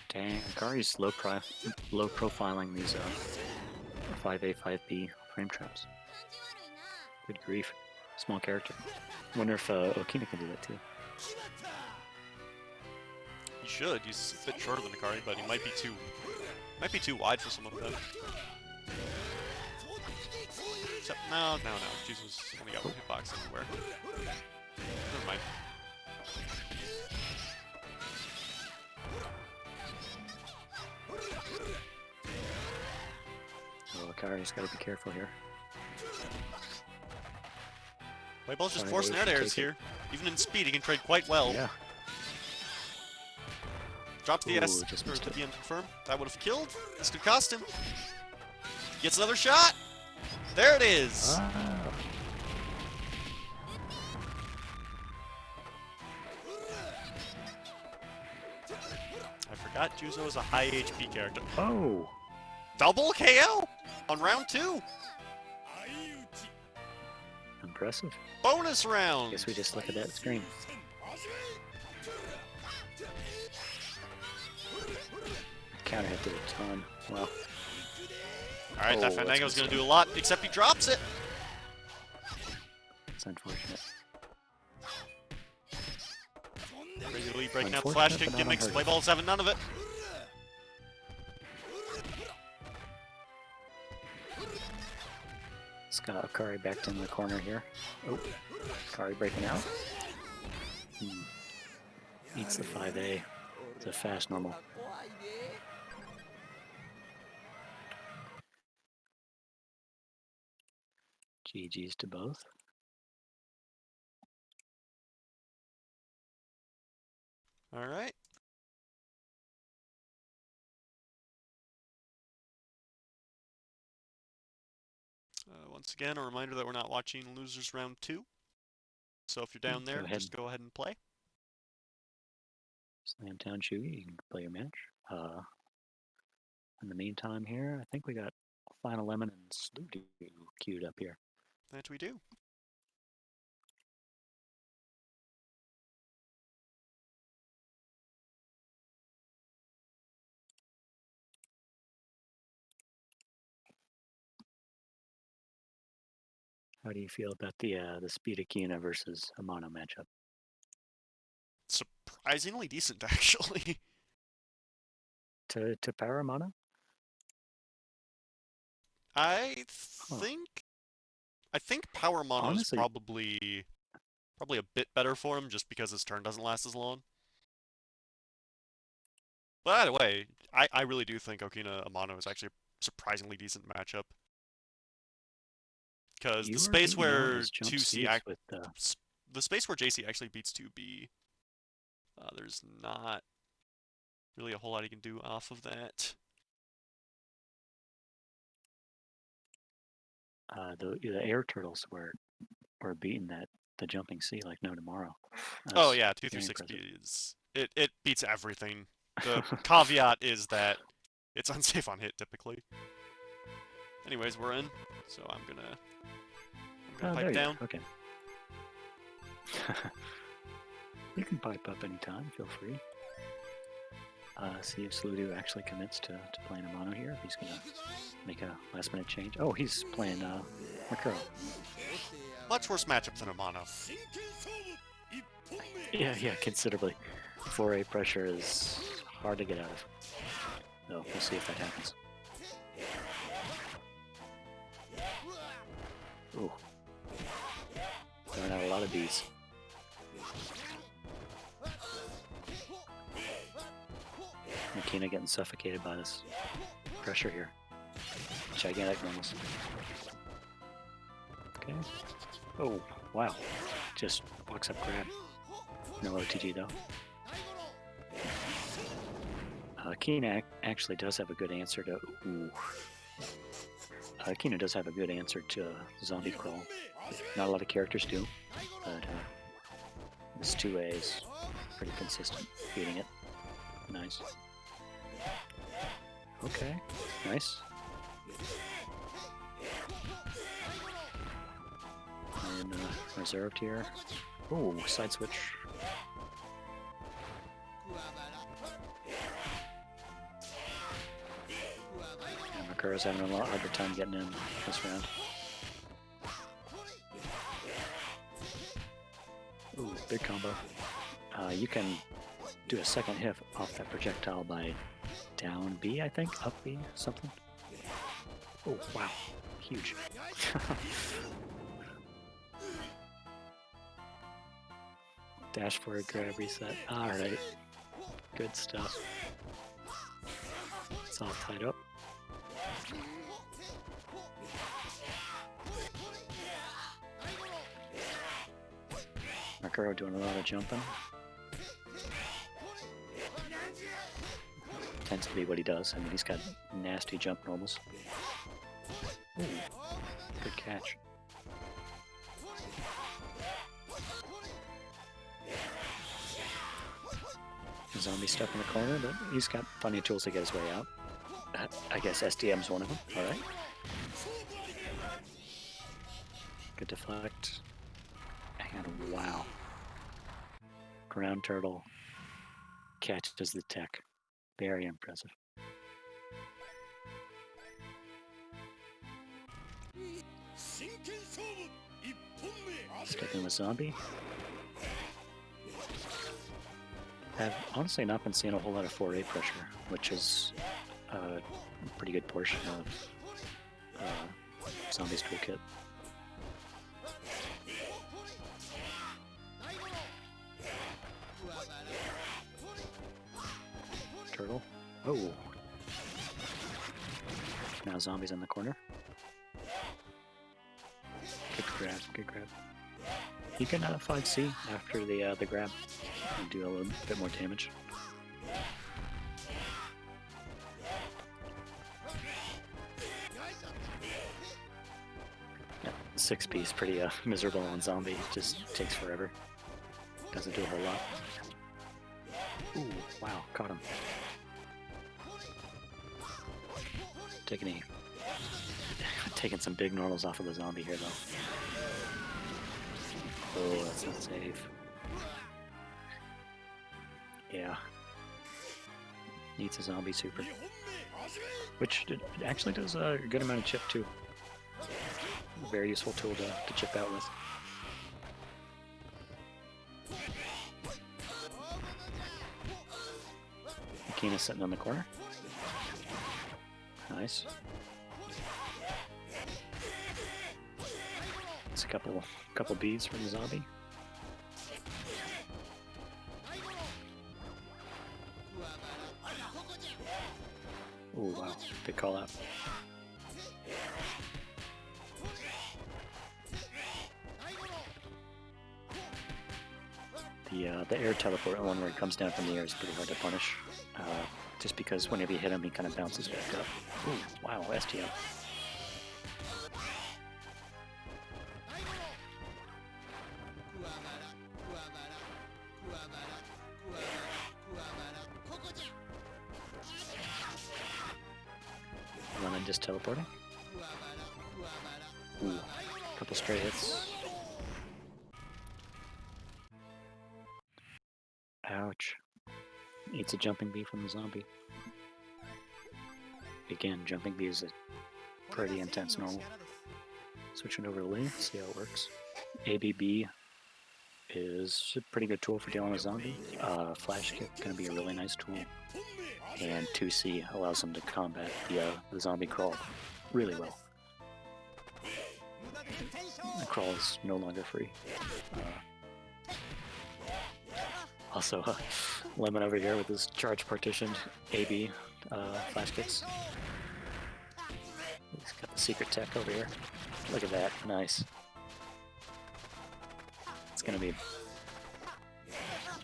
Dang, Akari's low profiling these 5A, 5B frame traps. Good grief. Small character. Wonder if Okina can do that too. He should. He's a bit shorter than Akari, but he might be too wide for someone with that. Except, no. Jesus only got one hitbox everywhere. Never mind. Oh, Akari's got to be careful here. Playball's just Sorry, forcing we out should airs take it. here. Even in speed, he can trade quite well. Yeah. Drops the Ooh, S just or missed the it. DM confirm. That would have killed. This could cost him. Gets another shot. There it is. Ah. I forgot Juzo is a high HP character. Oh! Double KO on round 2. Impressive. Bonus round. Guess we just look at that screen. Counter hit did a ton. Well, Alright, Oh, that that's Fandango's good gonna do a stuff. lot, except he drops it. it's unfortunate. Crazy Lee breaking out the flash Unfortunate, kick but not gimmicks. unheard of. Playball's having none of it. It's got Akari backed in the corner here. Oh, Akari breaking out. Eats the 5A. It's a fast normal. GG's to both. Alright. Once again, a reminder that we're not watching Losers Round 2. So if you're down Go there, ahead. just go ahead and play. Slamtown Shugi, you can play your match. In the meantime here, I think we got Final Lemon and Sludu queued up here. That we do. How do you feel about the Speed Akina versus Amano matchup? Surprisingly decent, actually. To power Amano? I think Power Mono is Honestly- probably a bit better for him just because his turn doesn't last as long. But either way, I really do think Okina Amano is actually a surprisingly decent matchup. Because You the are space beating all where these jump 2C seats with the space where JC actually beats 2B, there's not really a whole lot he can do off of that. the air turtles were beating the jumping sea like no tomorrow. Oh That's yeah, 2 through very 6 impressive. is it beats everything. The caveat is that it's unsafe on hit typically. Anyways, we're in, so I'm gonna Oh, there pipe you down. go. Okay. You can pipe up anytime. Feel free. See if Sludu actually commits to playing a mono here. If he's going to make a last-minute change. Oh, he's playing Makuro. Much worse matchup than a mono. Yeah, considerably. 4A pressure is hard to get out of. So we'll see if that happens. Ooh. Throwing out a lot of Bs. Makina getting suffocated by this pressure here. Gigantic normals. Okay. Oh, wow. Just walks up grab. No OTG though. Kina actually does have a good answer to. Ooh. Kina does have a good answer to zombie crawl. Not a lot of characters do, but this 2A is pretty consistent, beating it. Nice. Okay, nice. And reserved here. Oh, side switch. And Makuro's having a lot harder time getting in this round. Ooh, big combo. You can do a second hit off that projectile by down B, I think? Up B? Something? Oh, wow. Huge. Dash forward, grab, reset. Alright. Good stuff. It's all tied up. Makuro doing a lot of jumping. Tends to be what he does. I mean, he's got nasty jump normals. Ooh, good catch. Zombie stuck in the corner, but he's got plenty of tools to get his way out. I guess SDM's one of them. All right. Good deflect. And wow. Ground turtle catches the tech. Very impressive. Sticking with zombie. I've honestly not been seeing a whole lot of 4A pressure, which is a pretty good portion of Zombie's toolkit. Turtle. Oh. Now Zombie's in the corner. Good grab, good grab. You can 5C after the grab and do a little bit more damage. Yeah, 6P is pretty miserable on Zombie. It just takes forever. Doesn't do a whole lot. Ooh, wow, caught him. Taking some big normals off of the zombie here, though. Oh, that's not safe. Yeah. Needs a zombie super. Which actually does a good amount of chip, too. A very useful tool to chip out with. Makina sitting on the corner. Nice. It's a couple beads from the zombie. Oh wow, big call out. The air teleport, one where it comes down from the air, is pretty hard to punish. Just because whenever you hit him, he kind of bounces back up. Ooh, wow, STM. Running, just teleporting. Ooh, couple stray hits. Ouch. Eats a jumping bee from the zombie. Again, jumping bee is a pretty intense normal. Switching over to Lee, see how it works. ABB is a pretty good tool for dealing with zombie. Flash kick going to be a really nice tool. And 2C allows him to combat the zombie crawl really well. The crawl is no longer free. Also, Lemon over here with his charge partitioned AB flash kicks. He's got the secret tech over here. Look at that, nice. It's gonna be a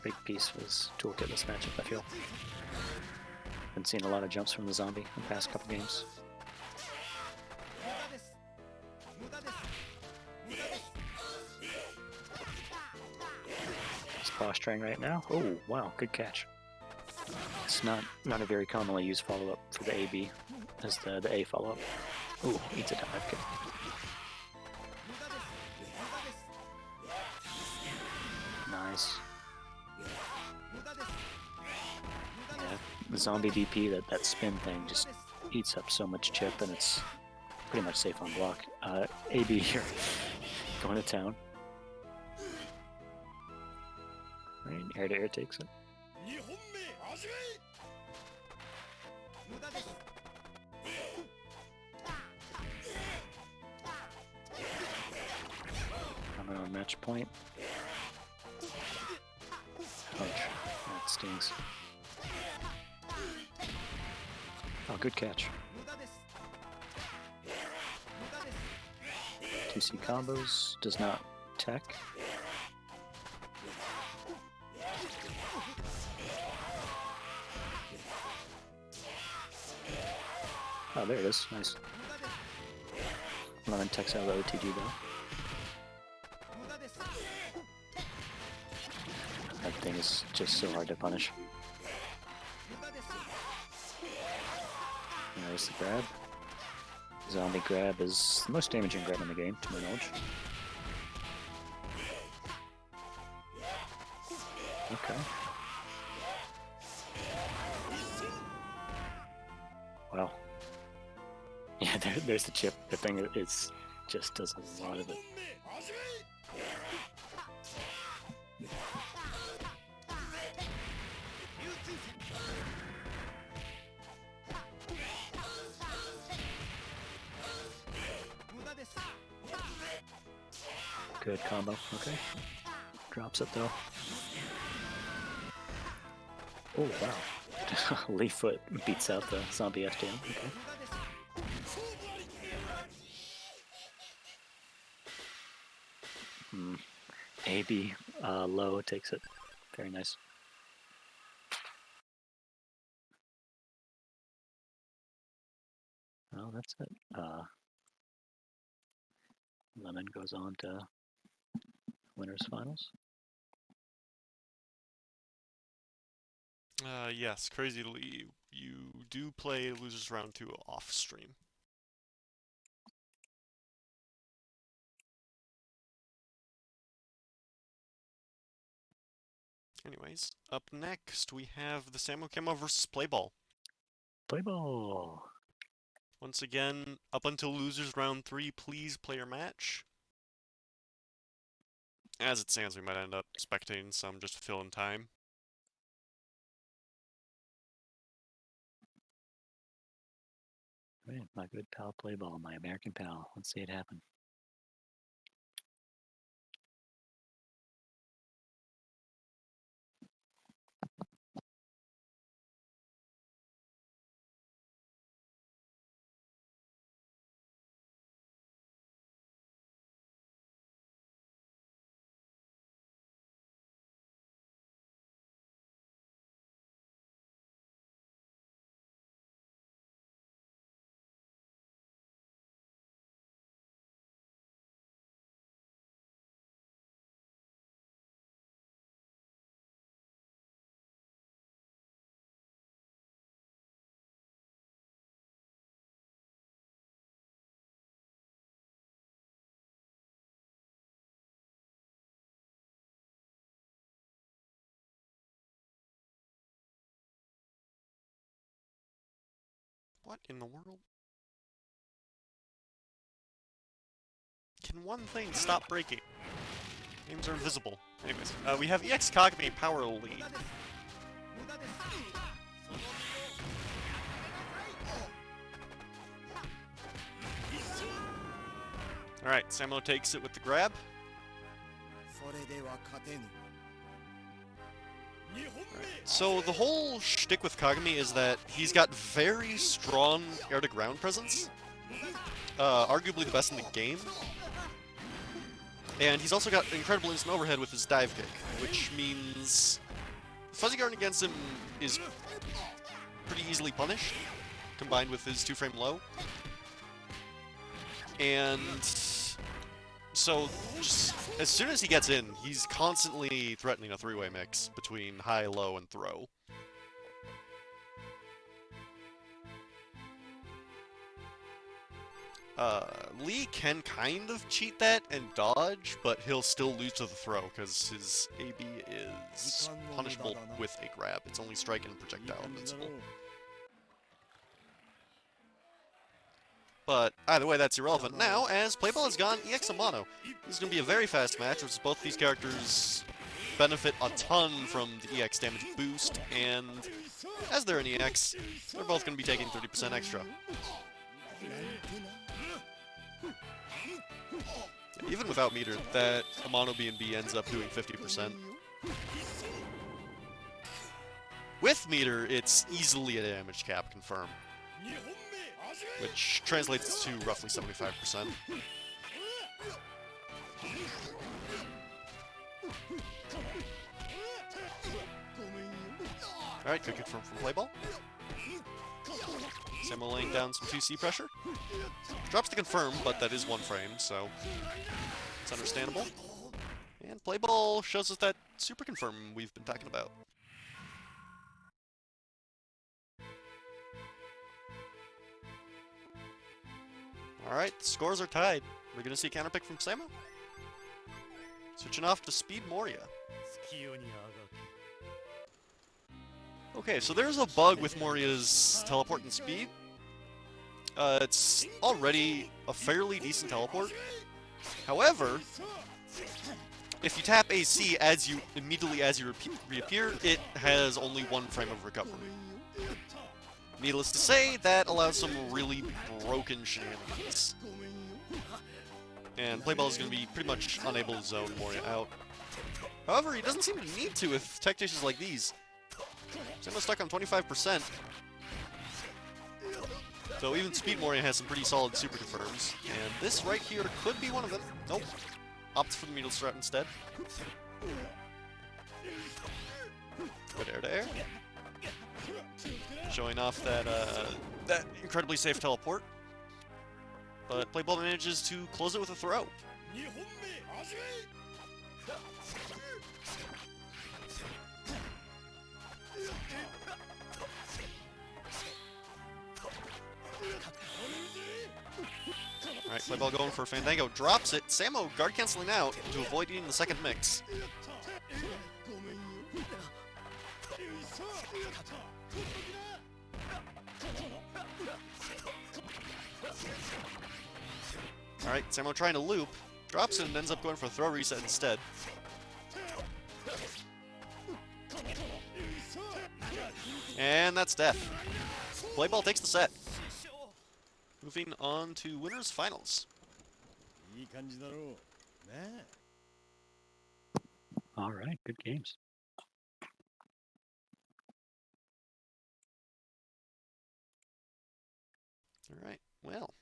big piece of his toolkit this matchup, I feel. Been seeing a lot of jumps from the zombie in the past couple games. He's posturing right now. Oh, wow, good catch. It's not a very commonly used follow-up for the AB as the A follow-up. Ooh, eats a dive kick. Nice. Yeah, the zombie DP, that spin thing just eats up so much chip, and it's pretty much safe on block. AB here, going to town. Right, air to air takes it. Coming on match point. Ouch, that stings. Oh, good catch. 2C combos, does not tech. Oh, there it is, nice. Lemon techs out of the OTG though. That thing is just so hard to punish. There's the grab. Zombie grab is the most damaging grab in the game, to my knowledge. Okay. Wow. Yeah, there's the chip. The thing is just does a lot of it. Good combo. Okay. Drops it though. Oh wow. Leaf foot beats out the zombie SDM. Okay. AB low takes it. Very nice. Well, that's it. Lemon goes on to winners finals. Yes, crazily, you do play Losers Round 2 off stream. Anyways, up next we have the Samo Camo versus Playball. Play ball. Once again, up until Losers Round 3, please play your match. As it stands, we might end up spectating some just to fill in time. Right, my good pal play ball, my American pal. Let's see it happen. What in the world? Can one thing stop breaking? Names are invisible. Anyways, we have EX Kagami Power Lead. Alright, Samo takes it with the grab. Right. So the whole shtick with Kagami is that he's got very strong air-to-ground presence. Arguably the best in the game. And he's also got incredible instant overhead with his dive kick, which means fuzzy guarding against him is pretty easily punished, combined with his 2-frame low. And so, just as soon as he gets in, he's constantly threatening a 3-way mix between high, low, and throw. Lee can kind of cheat that and dodge, but he'll still lose to the throw, because his AB is punishable with a grab. It's only strike and projectile invincible. But either way, that's irrelevant now, as Playball has gone EX Amano. This is going to be a very fast match, as both these characters benefit a ton from the EX damage boost, and as they're in EX, they're both going to be taking 30% extra. Even without meter, that Amano B&B ends up doing 50%. With meter, it's easily a damage cap confirm, which translates to roughly 75%. Alright, good confirm from Playball. Samo laying down some 2C pressure. Drops the confirm, but that is 1 frame, so it's understandable. And Playball shows us that super confirm we've been talking about. Alright, scores are tied. We're gonna see a counterpick from Samo. Switching off to Speed Moria. Okay, so there's a bug with Moria's teleport and speed. It's already a fairly decent teleport. However, if you tap AC immediately as you reappear, it has only 1 frame of recovery. Needless to say, that allows some really broken shenanigans. And Playball is going to be pretty much unable to zone Moria out. However, he doesn't seem to need to with tech dishes like these. Samo's stuck on 25%. So even Speed Moria has some pretty solid super confirms. And this right here could be one of them. Nope. Opts for the middle strat instead. Good air to air. Showing off that that incredibly safe teleport. But Playball manages to close it with a throw. Alright, Playball going for Fandango, drops it. Samo guard canceling out to avoid eating the second mix. Alright, Samo trying to loop, drops it and ends up going for a throw reset instead. And that's death. Playball takes the set. Moving on to winners finals. All right, good games. Alright, well.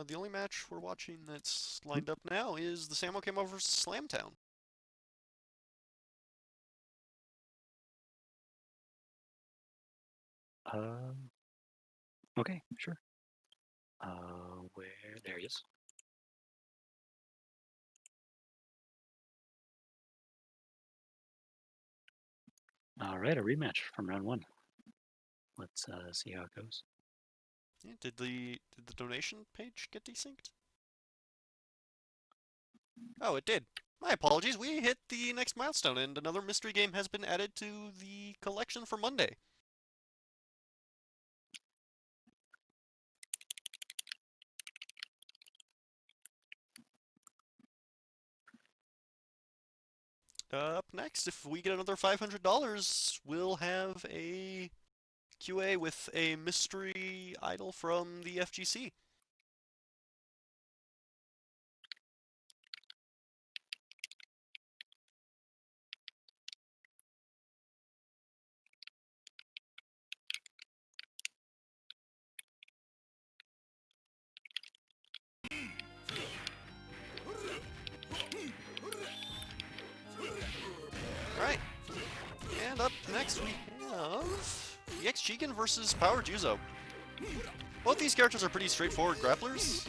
The only match we're watching that's lined up now is the Samo came over Slamtown. Okay, sure. Where? There he is. All right, a rematch from round 1. Let's see how it goes. Yeah, did the donation page get desynced? Oh, it did. My apologies. We hit the next milestone, and another mystery game has been added to the collection for Monday. Up next, if we get another $500, we'll have a QA with a mystery idol from the FGC. Alright, and up next we have EX Chicken versus Power Juzo. Both these characters are pretty straightforward grapplers.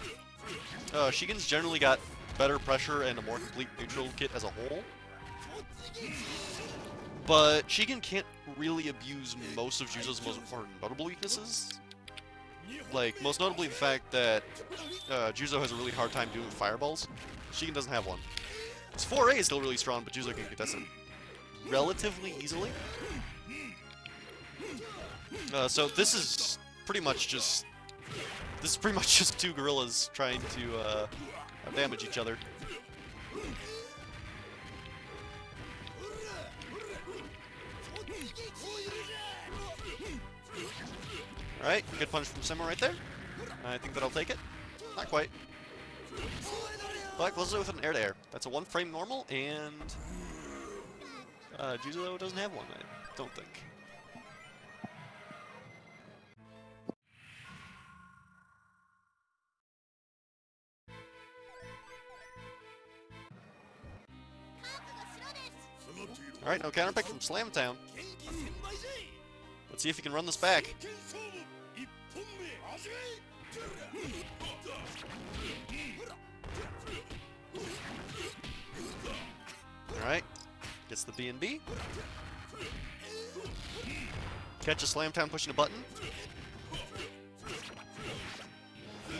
Shigen's generally got better pressure and a more complete neutral kit as a whole. But Shigen can't really abuse most of Juzo's more notable weaknesses. Like, most notably the fact that Juzo has a really hard time doing fireballs. Shigen doesn't have one. His 4A is still really strong, but Juzo can contest it relatively easily. So this is pretty much just two gorillas trying to damage each other. Alright, good punch from Sema right there. I think that'll take it. Not quite. But closes it with an air-to-air. That's a 1-frame normal, and Juzo doesn't have one, I don't think. Alright, no counter pick from Slamtown. Let's see if he can run this back. Alright, gets the B&B. Catches Slamtown pushing a button.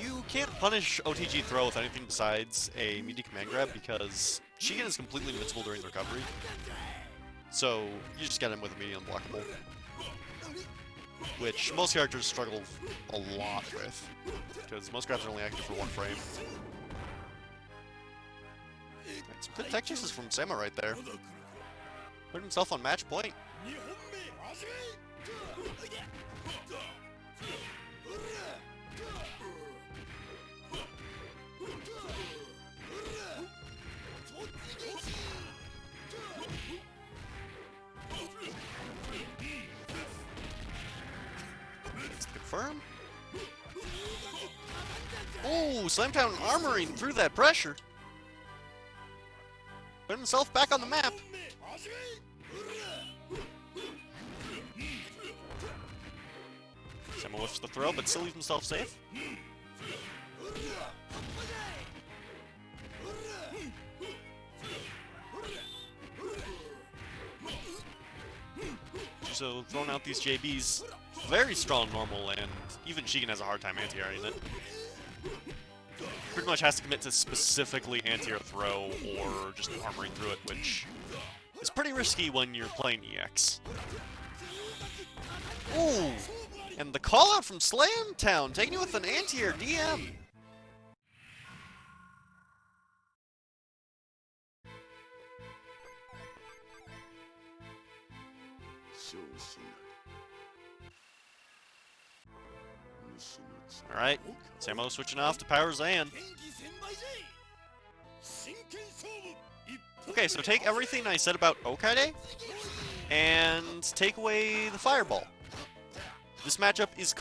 You can't punish OTG throw with anything besides a meaty command grab because Shigen is completely invincible during the recovery. So you just get him with a medium blockable, which most characters struggle a lot with because most grabs are only active for 1 frame. Some good tech chases from Sama right there. Put himself on match point. Let's confirm. Oh, Slamtown armoring through that pressure. Put himself back on the map. Sama lifts the throw, but still leaves himself safe. So throwing out these JBs, very strong normal, and even Shigen has a hard time anti-airing it. Pretty much has to commit to specifically anti-air throw or just armoring through it, which is pretty risky when you're playing EX. Ooh! And the call out from Slamtown, taking it with an anti-air DM. Alright, Samo switching off to Power Zan. Okay, so take everything I said about Okaide and take away the Fireball. This matchup is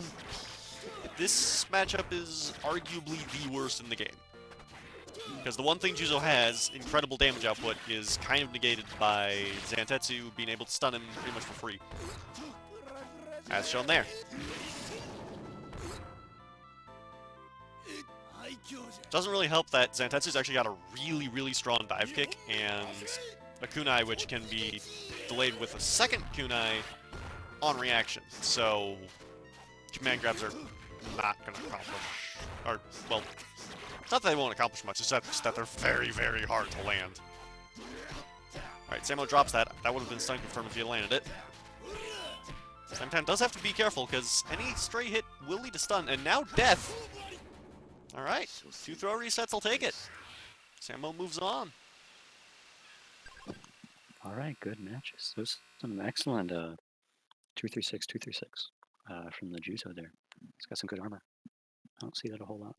arguably the worst in the game. Because the one thing Juzo has, incredible damage output, is kind of negated by Zantetsu being able to stun him pretty much for free. As shown there. Doesn't really help that Zantetsu's actually got a really, really strong dive kick and a kunai which can be delayed with a second kunai on reaction. So command grabs are not going to accomplish, or, well, it's not that they won't accomplish much, it's just that they're very, very hard to land. Alright, Samo drops that. That would have been stun confirmed if he had landed it. Sometimes does have to be careful because any stray hit will lead to stun, and now death! Alright, 2 throw resets, I'll take it. Samo moves on. All right, good matches. Those some excellent 236, 236 from the Juzo there. It's got some good armor. I don't see that a whole lot.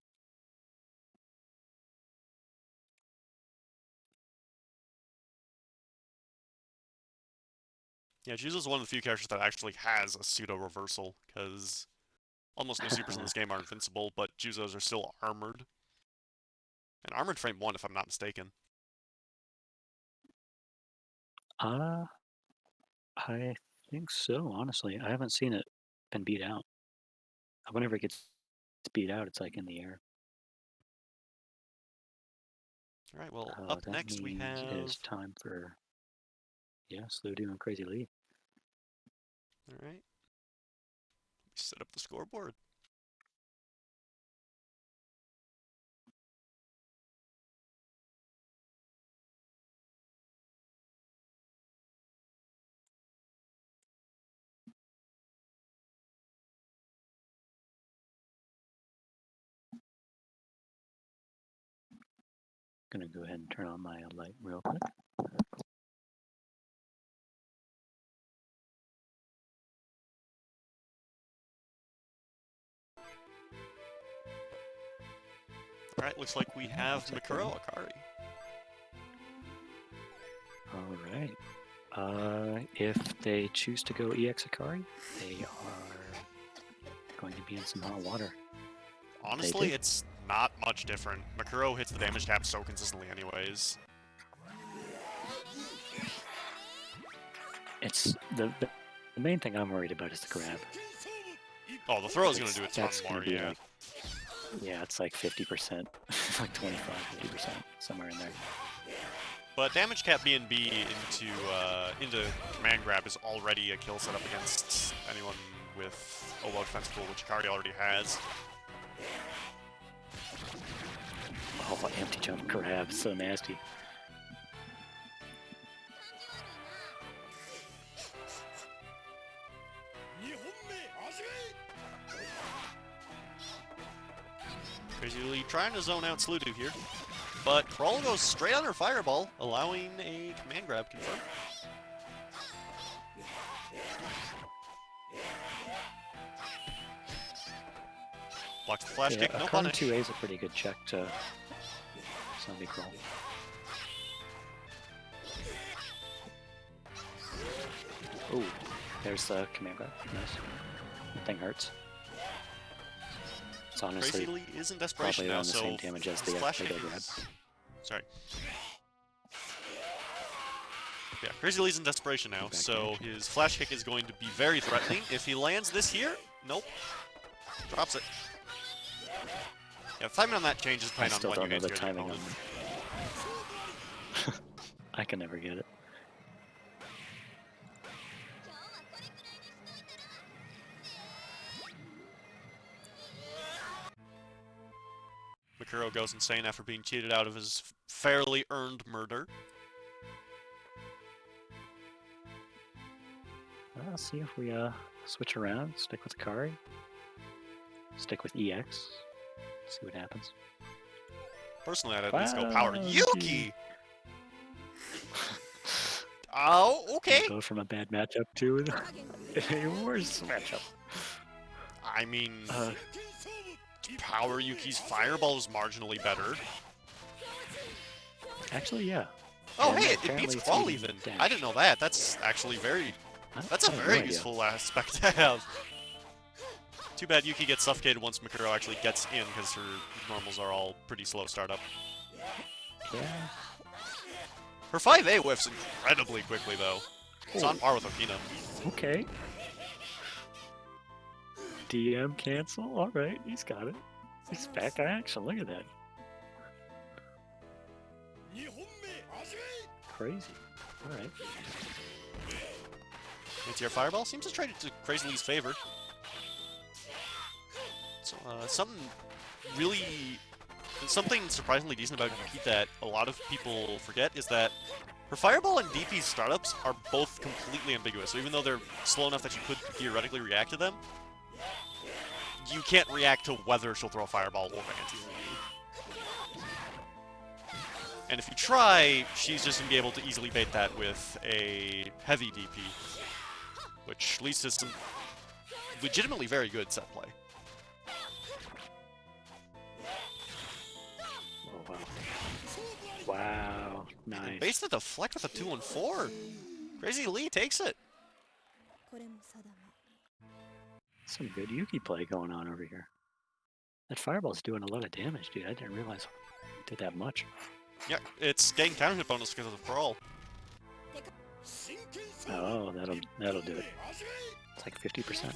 Yeah, Juzo's one of the few characters that actually has a pseudo reversal, because almost no supers in this game are invincible, but Juzos are still armored. And armored frame 1, if I'm not mistaken. I think so, honestly. I haven't seen it been beat out. Whenever it gets beat out, it's like in the air. Alright, well, up that next we means have... it is time for, Slow and Crazy Lee. Alright. Set up the scoreboard. Gonna go ahead and turn on my light real quick. Alright, looks like we have Mikuro Akari. Alright. If they choose to go EX Akari, they are going to be in some hot water. Honestly, it's not much different. Mikuro hits the damage cap so consistently anyways. It's the main thing I'm worried about is the grab. Oh, the throw is going to do a ton That's more, gonna be yeah. like, yeah, it's like 50%, like 25, 50%, somewhere in there. But damage cap B&B into command grab is already a kill setup against anyone with a low defense pool, which Akari already has. Oh, empty jump grab, so nasty. Crazy Lee trying to zone out Sludu here, but Crawl goes straight on her fireball, allowing a command grab confirm. Blocks the flash kick, no punish. 2A is a pretty good check to zombie Crawl. Oh, there's the command grab. Nice. That thing hurts. It's honestly Crazy Lee is in desperation probably now, around the so same damage as his the flash kick regular grab. Sorry. Yeah, Crazy Lee's in desperation now, so his flash kick is going to be very threatening. If he lands this here, nope. Drops it. Yeah, the timing on that changes I depending on still when you don't know hit the your timing on opponent. that. I can never get it. Mikuro goes insane after being cheated out of his fairly earned murder. Well, let's see if we switch around, stick with Akari, stick with EX, see what happens. Personally, I'd at least go power Yuki! Oh, okay. Go from a bad matchup to a worse matchup. I mean, power Yuki's fireball is marginally better. Actually, yeah. Oh, And hey, it apparently beats it's Crawl eating even. dash. I didn't know that. That's actually very... That's a very useful aspect to have. Too bad Yuki gets suffocated once Mikuro actually gets in, because her normals are all pretty slow startup. Yeah. Her 5A whiffs incredibly quickly, though. It's on par with Okina. Okay. DM cancel? Alright, he's got it. He's back in action, look at that. Crazy. Alright. Anti-air Fireball seems to trade it to Crazy Lee's favor. So, something surprisingly decent about Yuki that a lot of people forget is that her Fireball and DP startups are both completely ambiguous. So even though they're slow enough that you could theoretically react to them, you can't react to whether she'll throw a Fireball or anti-air. And if you try, she's just going to be able to easily bait that with a heavy DP, which leads to some legitimately very good set play. Oh, wow. Wow, nice. Base the deflect with a 2-1-4. Crazy Lee takes it. Some good Yuki play going on over here. That fireball's doing a lot of damage, dude. I didn't realize it did that much. Yeah, it's getting counter hit bonus because of the brawl. Oh, that'll do it. It's like 50%.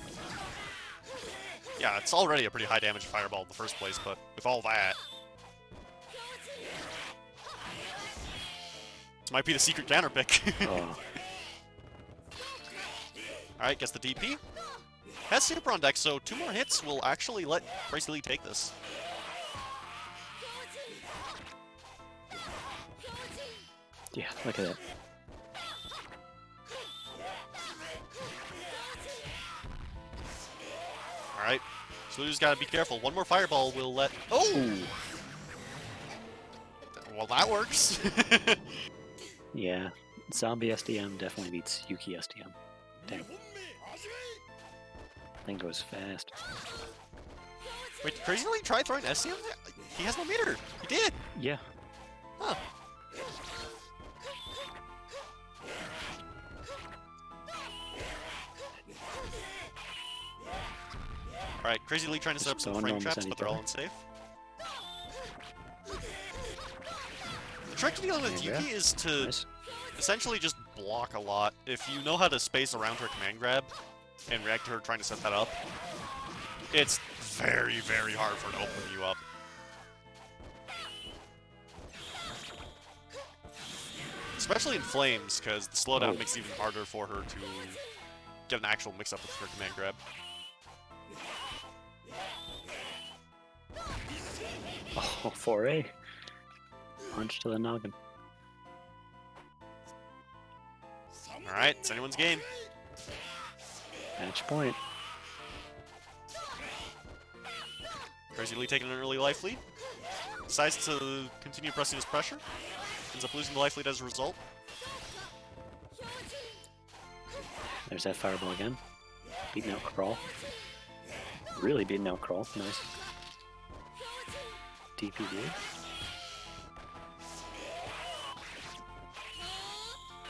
Yeah, it's already a pretty high damage fireball in the first place, but with all that... This might be the secret counter pick. Oh. Alright, gets the DP. Has Super on deck, so 2 more hits will actually let Crazy Lee take this. Yeah, look at that. Alright, so we just gotta be careful. One more fireball will let... Oh! Ooh. Well, that works. Yeah, Zombie SDM definitely beats Yuki SDM. Dang. Thing goes fast. Wait, did Crazy Lee try throwing SCM there? He has no meter. He did. Yeah. Huh. Alright, Crazy Lee trying to set up some So frame unknown traps, but they're all unsafe. The trick to dealing with There you Yuki go. is to Nice. essentially just block a lot. If you know how to space around her command grab and react to her trying to set that up, it's very, very hard for her to open you up. Especially in flames, because the slowdown Oh. makes it even harder for her to get an actual mix-up with her command grab. Oh, 4A. Punch to the noggin. Alright, it's anyone's game. Match point. Crazy Lee taking an early life lead. Decides to continue pressing his pressure. Ends up losing the life lead as a result. There's that fireball again. Beating out Crawl. Really beating out Crawl. Nice. DPD.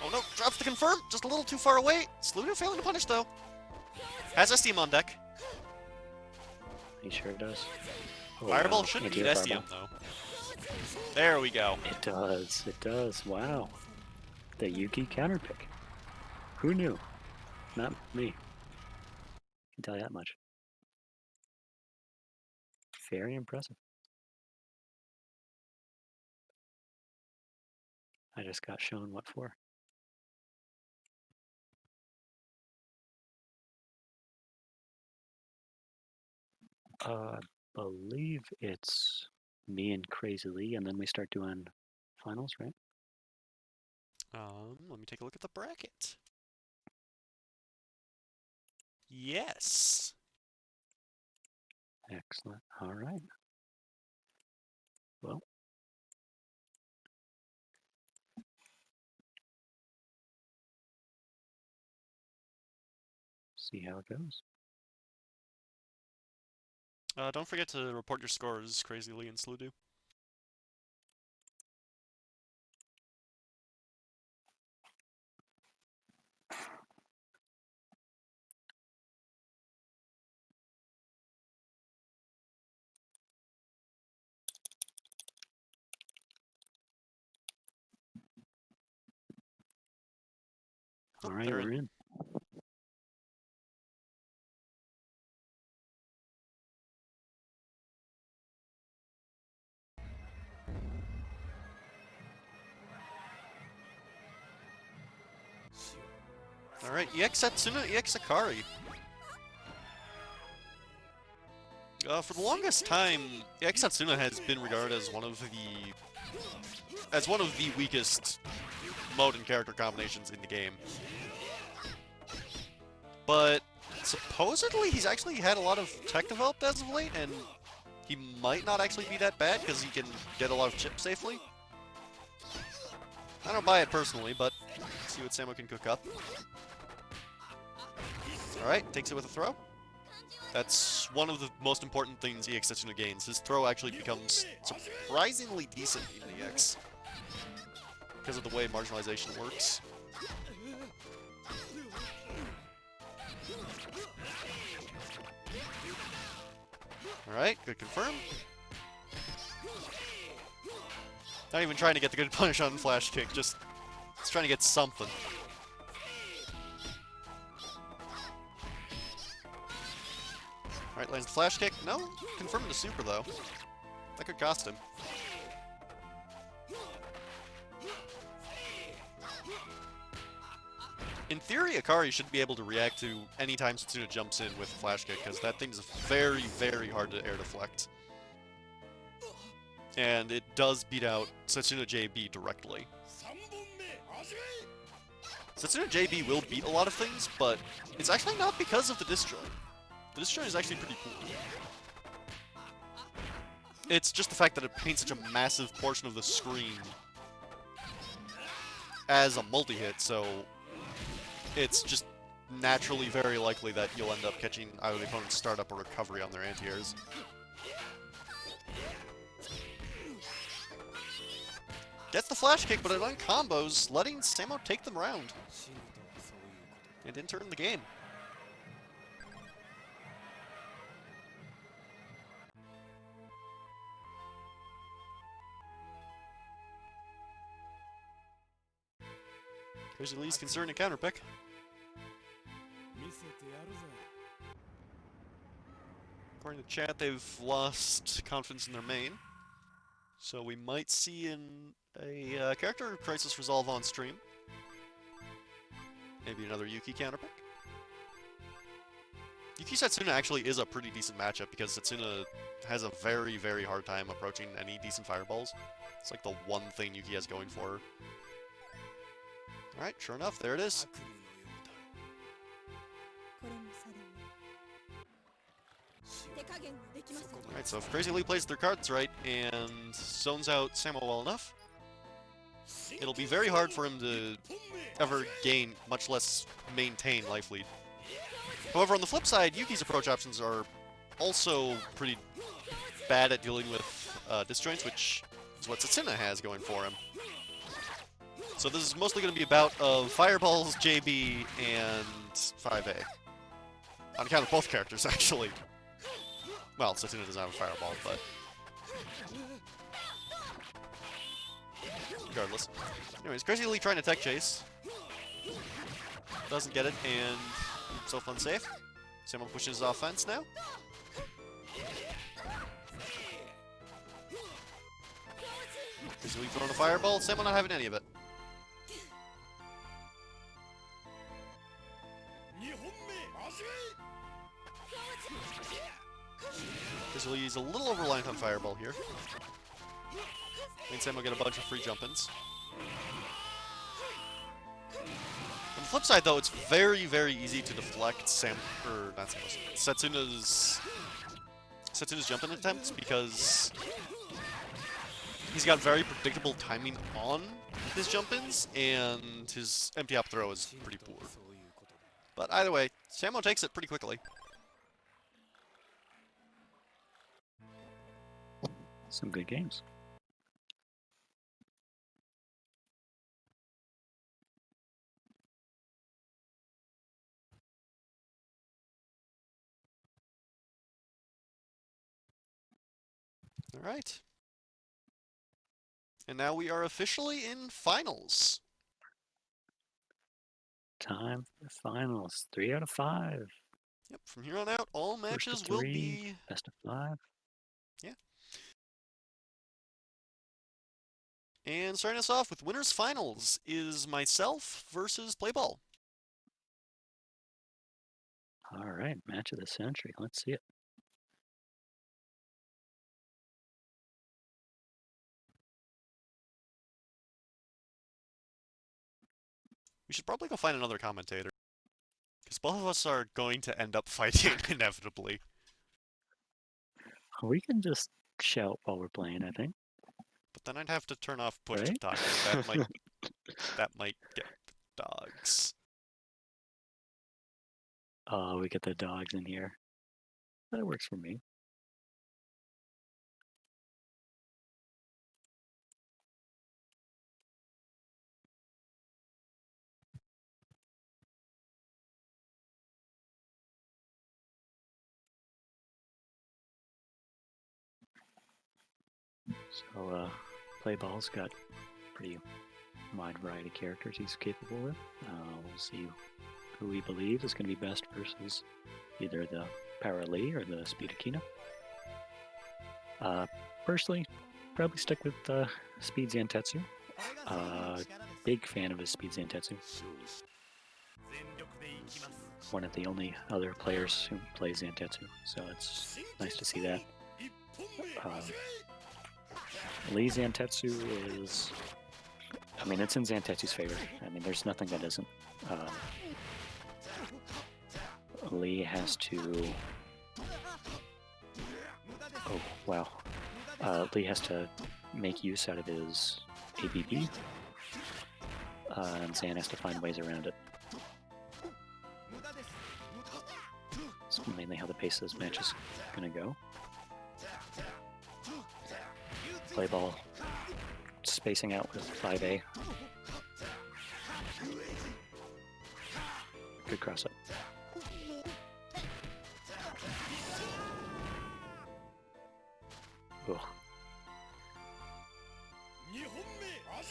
Oh no, drops to confirm! Just a little too far away. Sludo failing to punish though. Has SDM on deck. He sure does. Oh, Fireball wow. should beat Anti-air SDM fireball. though. There we go. It does. It does. Wow. The Yuki counter pick. Who knew? Not me. Can tell you that much. Very impressive. I just got shown what for. I believe it's me and Crazy Lee, and then we start doing finals, right? Let me take a look at the bracket. Yes. Excellent. All right. Well, see how it goes. Don't forget to report your scores, Crazy Lee and Sludo. All right, they're we're in. Alright, EX Satsuna, EX Akari. For the longest time, EX Satsuna has been regarded as one of the weakest mode and character combinations in the game. But supposedly he's actually had a lot of tech developed as of late, and he might not actually be that bad because he can get a lot of chips safely. I don't buy it personally, but let's see what Samo can cook up. Alright, takes it with a throw. That's one of the most important things EX Setsuna gains. His throw actually becomes surprisingly decent in EX. Because of the way marginalization works. Alright, good confirm. Not even trying to get the good punish on flash kick, just trying to get something. Alright, lands the flash kick. No, confirming the super though. That could cost him. In theory, Akari should be able to react to any time Setsuna jumps in with flash kick, because that thing's very, very hard to air deflect. And it does beat out Setsuna JB directly. Setsuna JB will beat a lot of things, but it's actually not because of the disjoint. The disjoint is actually pretty cool. It's just the fact that it paints such a massive portion of the screen as a multi-hit, so it's just naturally very likely that you'll end up catching either the opponent's startup or recovery on their anti-airs. Gets the flash kick, but it uncombos, letting Samo take them round. And in turn the game. Crazy Lee's concerned and counter pick. According to chat, they've lost confidence in their main. So we might see a character crisis resolve on stream. Maybe another Yuki counter pick. Yuki Setsuna actually is a pretty decent matchup because Setsuna has a very, very hard time approaching any decent fireballs. It's like the one thing Yuki has going for her. Alright, sure enough, there it is. Alright, so if Crazy Lee plays their cards right and zones out Samo well enough, it'll be very hard for him to ever gain, much less maintain, life lead. However, on the flip side, Yuki's approach options are also pretty bad at dealing with disjoints, which is what Setsuna has going for him. So this is mostly going to be a bout of Fireballs, JB, and 5A. On account of both characters, actually. Well, Setsuna doesn't have a Fireball, but... regardless. Anyways, Crazy Lee trying to tech chase. Doesn't get it, and himself unsafe. Samo pushes his offense now. Crazy Lee throwing a Fireball, Samo not having any of it. Crazy Lee's a little over-reliant on Fireball here. And Samo get a bunch of free jump-ins. On the flip side, though, it's very, very easy to deflect Setsuna's jump-in attempts because he's got very predictable timing on his jump-ins, and his empty up throw is pretty poor. But either way, Samo takes it pretty quickly. Some good games. Alright. And now we are officially in finals. Time for the finals. 3 out of 5. Yep, from here on out, all matches will be... best of 5. Yeah. And starting us off with winners finals is myself versus Playball. All right, match of the century. Let's see it. We should probably go find another commentator. Because both of us are going to end up fighting inevitably. We can just shout while we're playing, I think. But then I'd have to turn off push to Right? talk. That might That might get the dogs. Oh, we get the dogs in here. That works for me. So, play ball's got pretty wide variety of characters he's capable with. We'll see who we believe is going to be best versus either the Power Lee or the Speed Akina. Personally, probably stick with Speed Zantetsu. Big fan of his Speed Zantetsu. One of the only other players who plays Zantetsu, so it's nice to see that. Lee Zantetsu is... I mean, it's in Zantetsu's favor. I mean, there's nothing that isn't. Lee has to... Oh, wow. Lee has to make use out of his ABB, and Zan has to find ways around it. That's mainly how the pace of this match is going to go. Play ball spacing out with 5A. Good cross up. Ugh.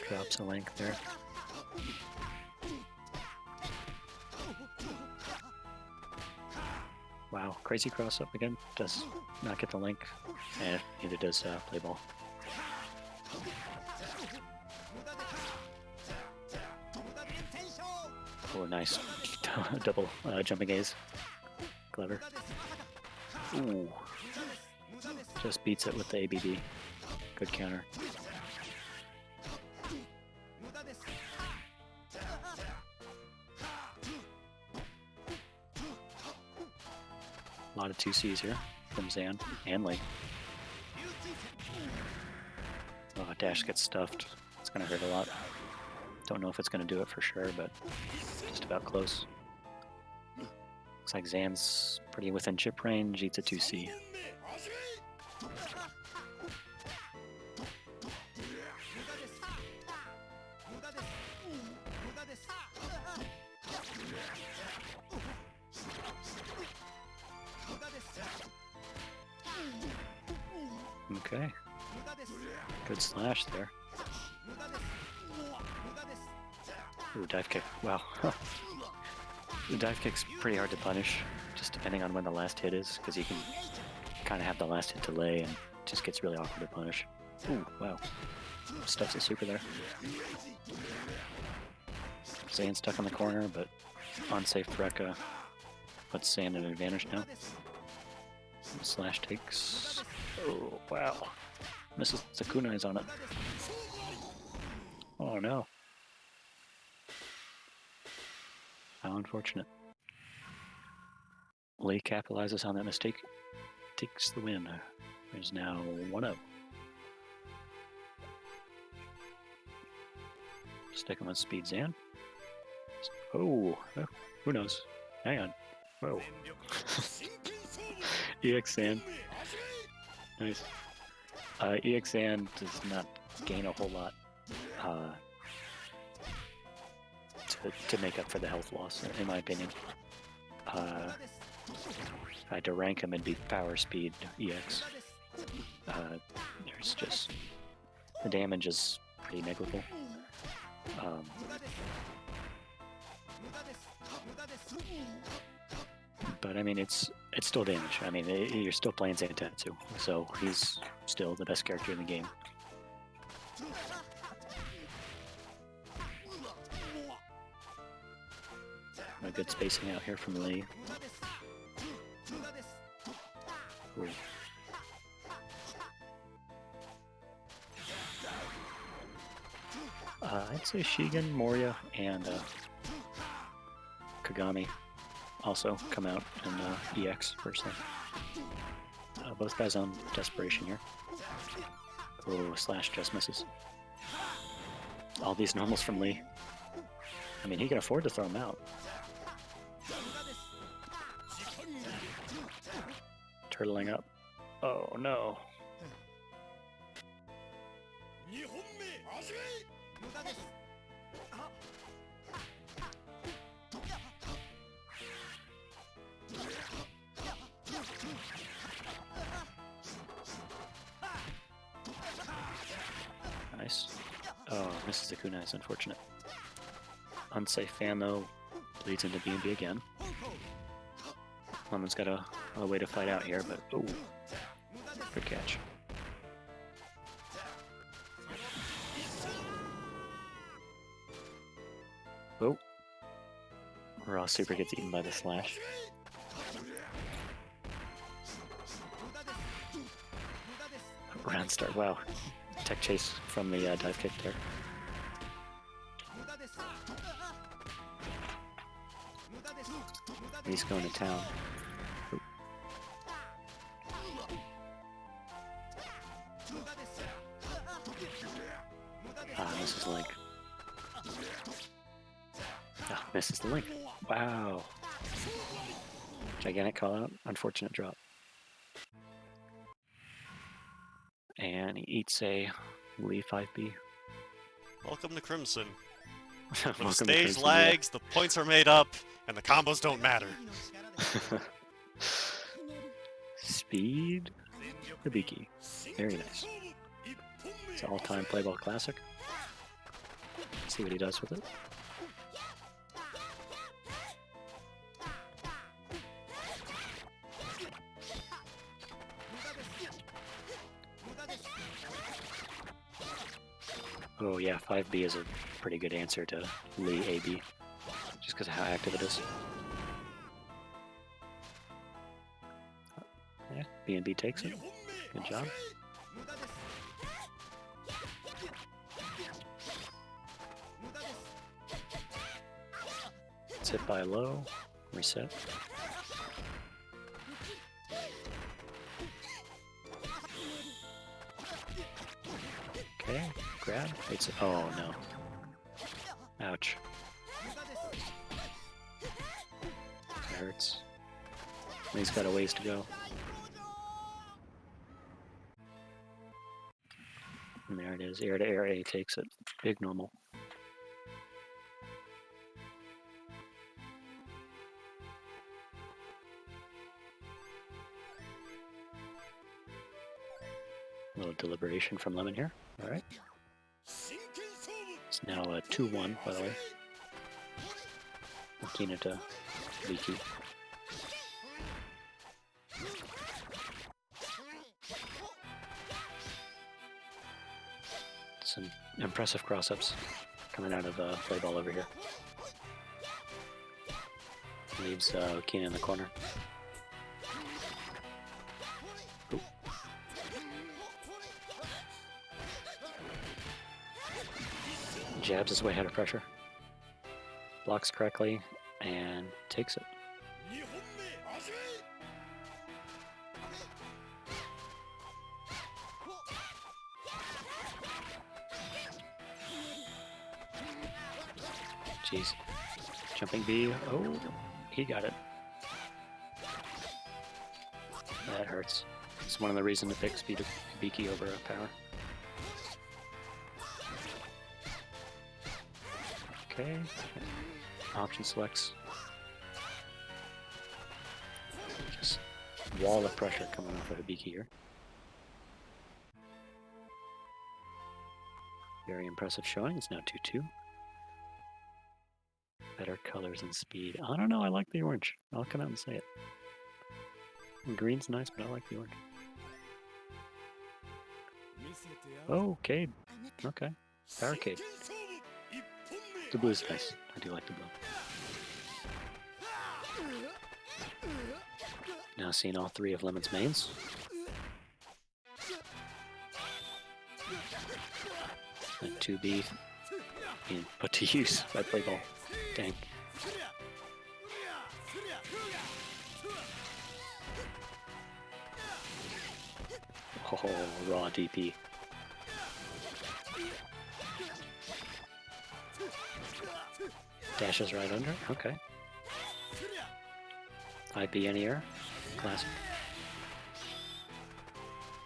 Drops a length there. Wow, crazy cross up again. Does not get the link, and neither does play ball. Oh, nice. Double jumping A's. Clever. Ooh. Just beats it with the ABB. Good counter. A lot of 2Cs here from Zan and Lee. Oh, dash gets stuffed. It's going to hurt a lot. Don't know if it's going to do it for sure, but just about close. Looks like Zan's pretty within chip range, eats a 2C. Okay. Good slash there. Ooh, dive kick. Wow. The dive kick's pretty hard to punish, just depending on when the last hit is, because you can kind of have the last hit delay and it just gets really awkward to punish. Ooh, wow. Stuffs a super there. Zan stuck in the corner, but unsafe Rekka puts Zan at an advantage now. Slash takes... Oh, wow. Misses the kunais on it. Oh no. How unfortunate. Lee capitalizes on that mistake. Takes the win. There's now 1-0. Sticking with Speed Zan. Oh, who knows? Hang on. Whoa. EX Zan. Nice. EX Zan does not gain a whole lot to make up for the health loss, in my opinion. If I had to rank him, it'd be Power Speed EX. There's just... the damage is pretty negligible. But I mean, it's still damage. I mean, you're still playing Zantetsu, so he's still the best character in the game. A good spacing out here from Lee. Ooh. I'd say Shigen, Moria, and Kagami also come out in EX personally. Both guys on Desperation here. Oh, slash just misses. all these normals from Lee. I mean, he can afford to throw them out. Turtling up. Oh no. Nice. Oh, misses the kunai is unfortunate. Unsafe fan though, bleeds into B&B again. Lemon's got a way to fight out here, but oh, good catch. Oh, Raw Super gets eaten by the slash. Round start, wow. Tech chase from the dive kick there. He's going to town. Oop. Ah, misses the link. Ah, misses the link. Wow. Gigantic call out. Unfortunate drop. And he eats a Lee 5B. Welcome to Crimson. Welcome When the to stage Crimson, lags, the points are made up, and the combos don't matter. yeah. Speed. Hibiki. Very nice. It's an all-time play ball classic. Let's see what he does with it. Oh yeah, 5B is a pretty good answer to Lee AB, just because of how active it is. Yeah, B&B takes it. Good job. It's hit by low, reset. Okay, grab. It's oh no. Ouch. That hurts. He's got a ways to go. And there it is. Air to air A takes it. Big normal. A little deliberation from Lemon here. Alright. It's now a 2-1, by the way. Akina to Viki. Some impressive cross-ups coming out of play ball over here. Leaves Akina in the corner. Ooh. Jabs his way out of pressure. Blocks correctly and takes it. Jeez. Jumping B. Oh, he got it. That hurts. It's one of the reasons to pick speed of Biki over a power. Okay. Option selects. Just wall of pressure coming off of Hibiki here. Very impressive showing. It's now 2-2. Better colors and speed. I don't know. I like the orange. I'll come out and say it. Green's nice, but I like the orange. Oh, Cade. Okay. Barricade. The blue's nice. I do like the blue. Now seeing all three of Lemon's mains. And 2B being put to use by Playball. Dang. Oh, raw DP. Dashes right under. Okay. 5B in the air. Classic.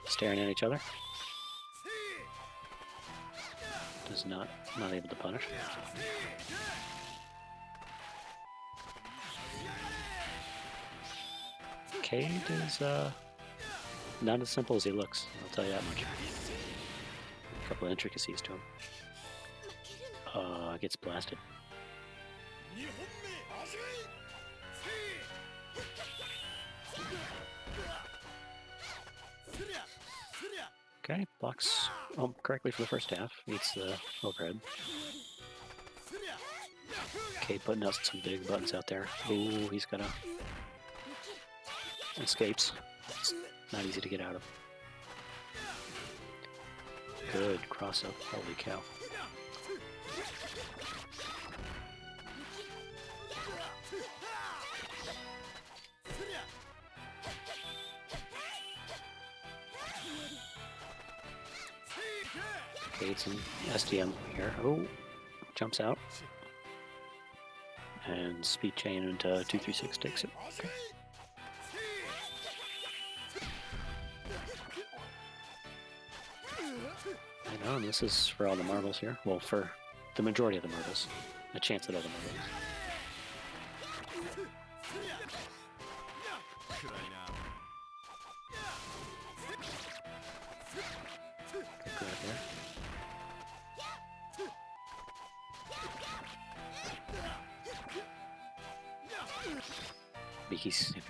Staring at each other. Does not able to punish. Cade is not as simple as he looks, I'll tell you that much. A couple of intricacies to him. Gets blasted. Okay, blocks correctly for the first half. Meets the overhead. Okay, putting out some big buttons out there. Ooh, he's got a... Escapes. It's not easy to get out of. Good cross up. Holy cow. Okay, it's an SDM here. Oh, jumps out. And speed chain into 236 takes it. Okay. I know, and this is for all the marbles here. Well, for the majority of the marbles. A chance at all the marbles. Good grab there.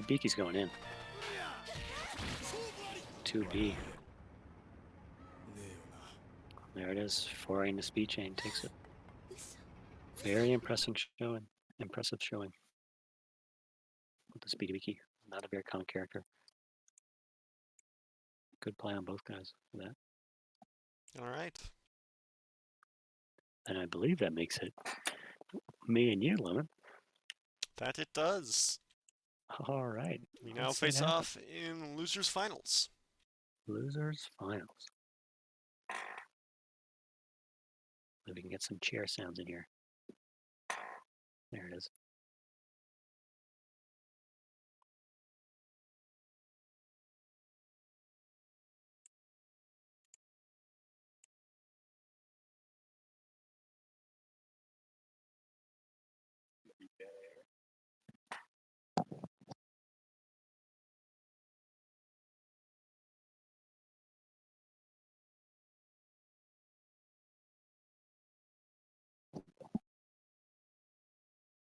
Beaky's going in. 2B. There it is. 4A in the speed chain takes it. Very impressive showing. Impressive showing. With the Speedy Beaky. Not a very common character. Good play on both guys for that. All right. And I believe that makes it me and you, Lemon. That it does. All right. We now Let's see face what off in losers finals. Losers finals. Maybe we can get some chair sounds in here. There it is.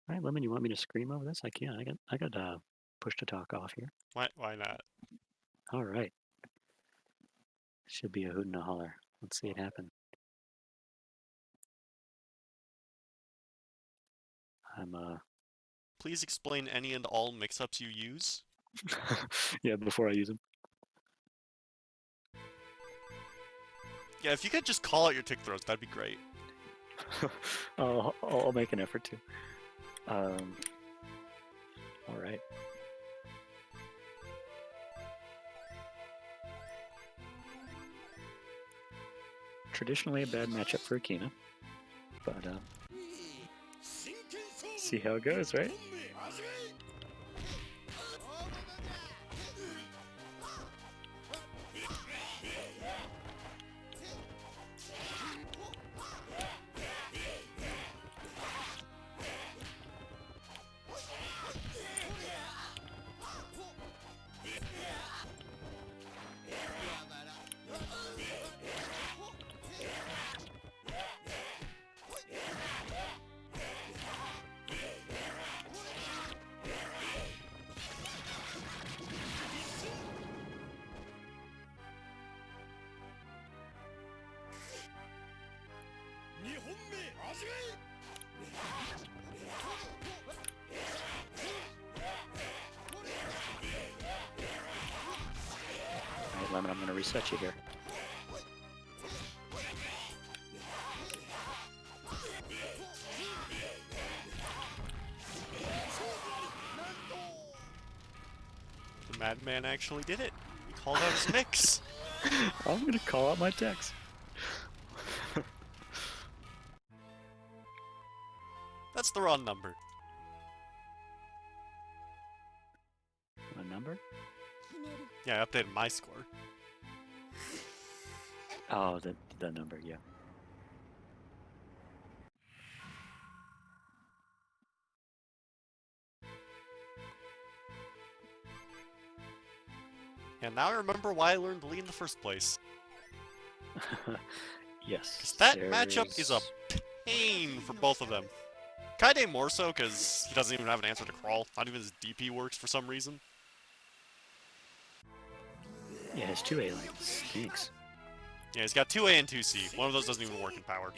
All right, Lemon, you want me to scream over this? I can. I got push to talk off here. Why not? All right. Should be a hoot and a holler. Let's see it happen. I'm Please explain any and all mix-ups you use. yeah, before I use them. Yeah, if you could just call out your tick throws, that'd be great. I'll make an effort to. All right. Traditionally a bad matchup for Akina, but see how it goes, right? Alright, Lemon, I'm going to reset you here. The madman actually did it. He called out his mix. I'm going to call out my text. That's the wrong number. A number? Yeah, I updated my score. Oh, the number, yeah. And now I remember why I learned to lead in the first place. Yes. Because that matchup is a pain for both of them. Kaide more so, because he doesn't even have an answer to crawl. Not even his DP works for some reason. Yeah, his 2A line stinks. Yeah, he's got 2A and 2C. One of those doesn't even work in power.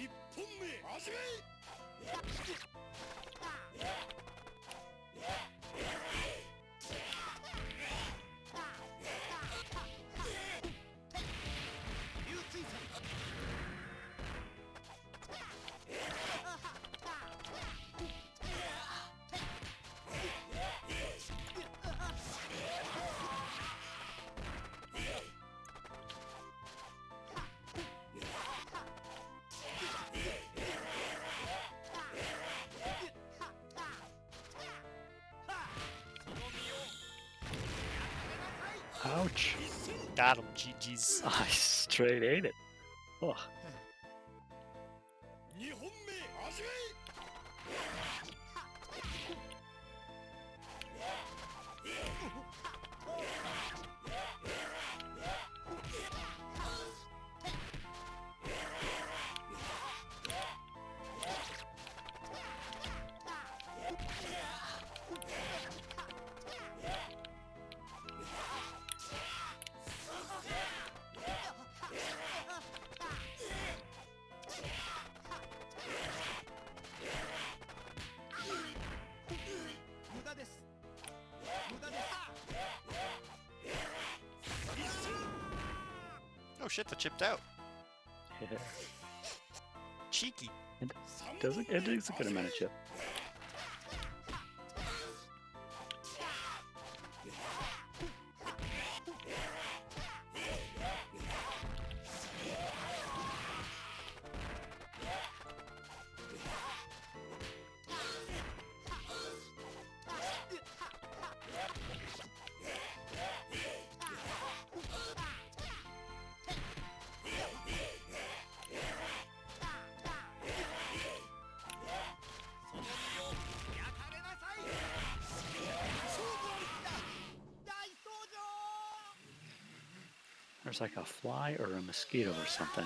Ouch. Got him, GG's. I straight ate it. Oh. Oh shit, that chipped out. Yeah. Cheeky. It is a good amount of chip. There's like a fly or a mosquito or something,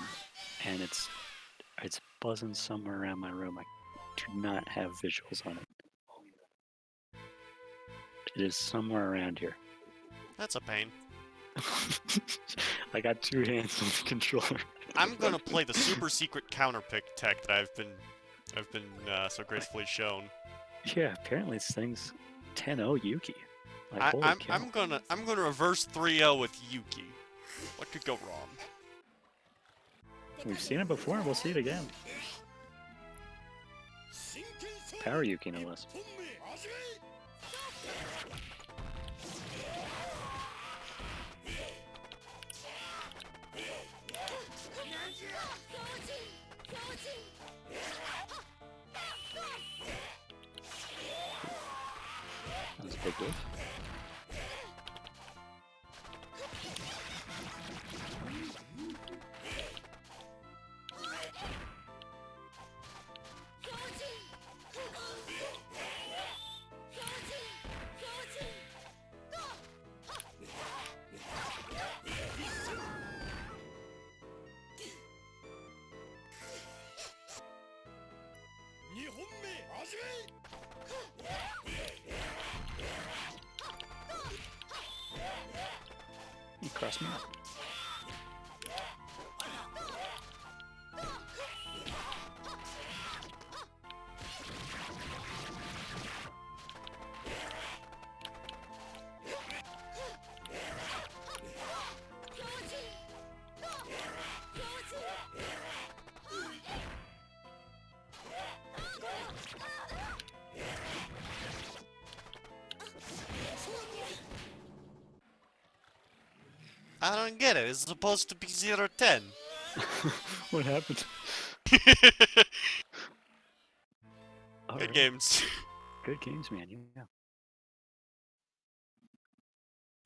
and it's buzzing somewhere around my room. I do not have visuals on it. It is somewhere around here. That's a pain. I got two hands on the controller. I'm gonna play the super secret counter pick tech that I've been so gracefully shown. Yeah, apparently this thing's 10-0 Yuki. Like, holy cow. I'm gonna reverse 3-0 with Yuki. What could go wrong? We've seen it before, we'll see it again. Power Yuki, no less. That was a big whiff. You crossed me up. I don't get it. It's supposed to be 0-10. What happened? Good games. Good games, man. Yeah.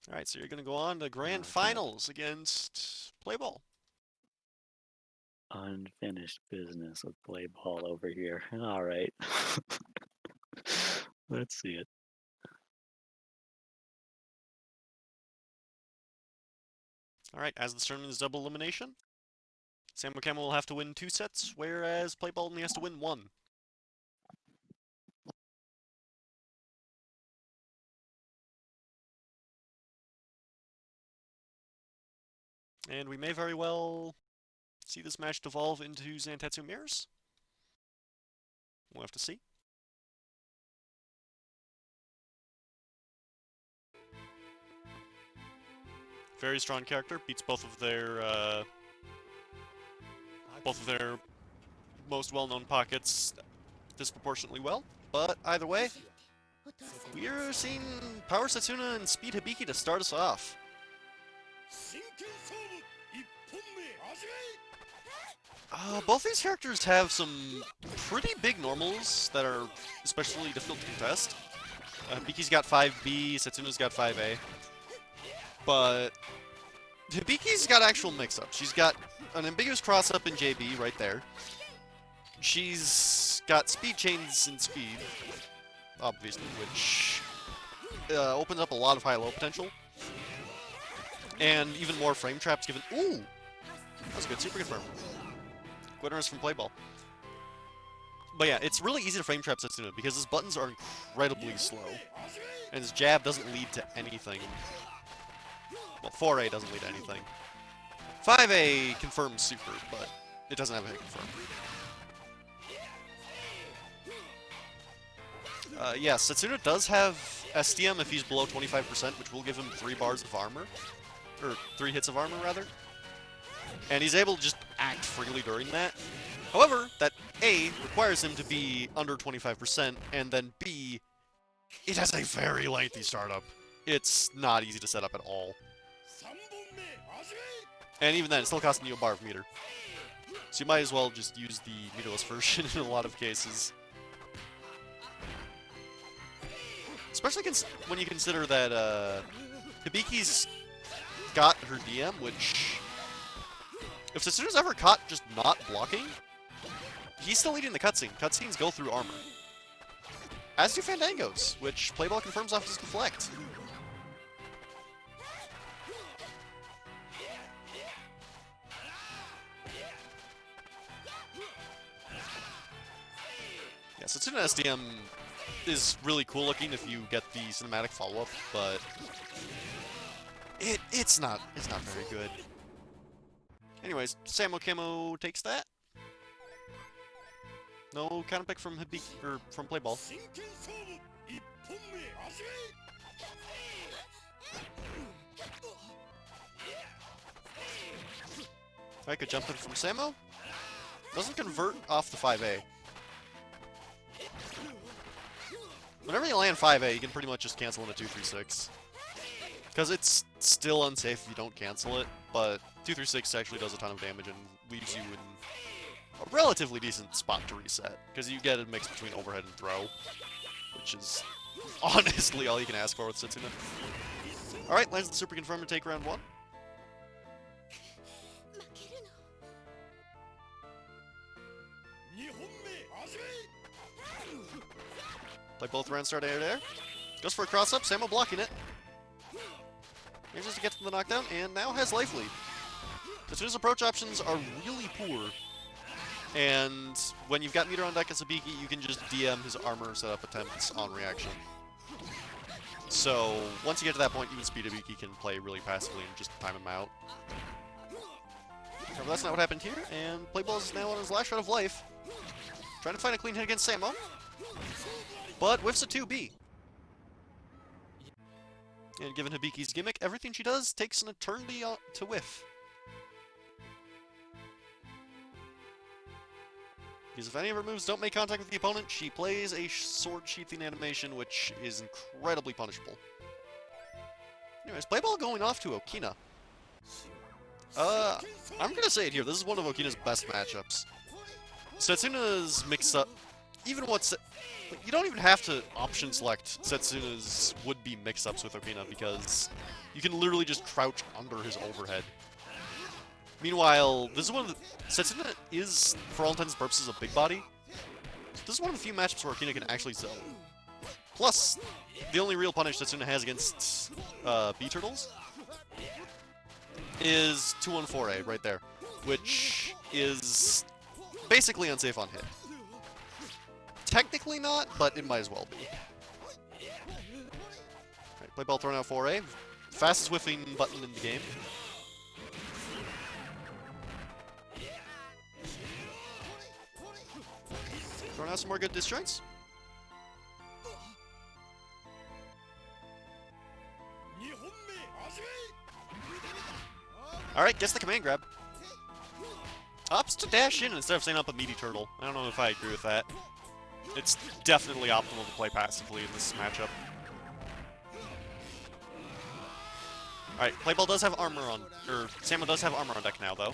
Alright, so you're going to go on to grand Okay. finals against Playball. Unfinished business with play ball over here. All right. Let's see it. Alright, as this tournament is double elimination, Sam Wakama will have to win 2 sets, whereas Playball only has to win 1. And we may very well see this match devolve into Zantetsu Mirrors. We'll have to see. Very strong character, beats both of their most well-known pockets disproportionately well. But either way, we are seeing Power Setsuna and Speed Hibiki to start us off. Both these characters have some pretty big normals that are especially difficult to contest. Hibiki's got 5B, Setsuna's got 5A. But Hibiki's got actual mix-ups. She's got an ambiguous cross-up in JB right there. She's got speed chains in speed, obviously, which opens up a lot of high-low potential. And even more frame traps given... Ooh! That was good. Super confirm. Winners from Playball. But yeah, it's really easy to frame trap Setsuna because his buttons are incredibly slow. And his jab doesn't lead to anything. Well, 4A doesn't lead to anything. 5A confirms super, but it doesn't have a hit confirm. Yeah, Setsuna does have SDM if he's below 25%, which will give him 3 bars of armor. Or 3 hits of armor, rather. And he's able to just act freely during that. However, that A requires him to be under 25%, and then B, it has a very lengthy startup. It's not easy to set up at all. And even then, it's still costing you a bar of meter. So you might as well just use the meterless version in a lot of cases. Especially when you consider that Hibiki's got her DM, which... If Setsuna's ever caught just not blocking, he's still leading the cutscene. Cutscenes go through armor. As do Fandangos, which Playball confirms off his deflect. Yeah, Setsuna SDM is really cool looking if you get the cinematic follow-up, but it's not very good. Anyways, Samo Camo takes that. No counter pick from Hibiki or from Playball. Alright, good jump in from Samo. Doesn't convert off the 5A. Whenever you land 5A, you can pretty much just cancel in a 2-3-6. Because it's still unsafe if you don't cancel it, but 2-3-6 actually does a ton of damage and leaves you in a relatively decent spot to reset. Because you get a mix between overhead and throw, which is honestly all you can ask for with Setsuna. Alright, lands the super confirm to take round 1. Play both rounds start air there. Goes for a cross-up, Samo blocking it. Manages to get to the knockdown, and now has life lead. Setsuna's approach options are really poor. And when you've got meter on deck as Hibiki, you can just DM his armor setup attempts on reaction. So, once you get to that point, even Speed Hibiki can play really passively and just time him out. However, that's not what happened here, and Playball is now on his last shot of life. Trying to find a clean hit against Samo. But whiffs a 2B. And given Hibiki's gimmick, everything she does takes an eternity to whiff. Because if any of her moves don't make contact with the opponent, she plays a sword sheathing animation, which is incredibly punishable. Anyways, Playball going off to Okina. I'm gonna say it here, this is one of Okina's best matchups. Setsuna's mix-up even what's... You don't even have to option select Setsuna's would-be mix-ups with Okina because you can literally just crouch under his overhead. Meanwhile, this is one of the... Setsuna is, for all intents and purposes, a big body. So this is one of the few matchups where Okina can actually sell. Plus, the only real punish Setsuna has against B-Turtles is 214A right there, which is basically unsafe on hit. Technically not, but it might as well be. Alright, play ball thrown out 4A. Fastest whiffing button in the game. Throwing out some more good disjoints. Alright, gets the command grab. Opts to dash in instead of setting up a meaty turtle. I don't know if I agree with that. It's definitely optimal to play passively in this matchup. Alright, Playball does have armor on... or Samo does have armor on deck now, though.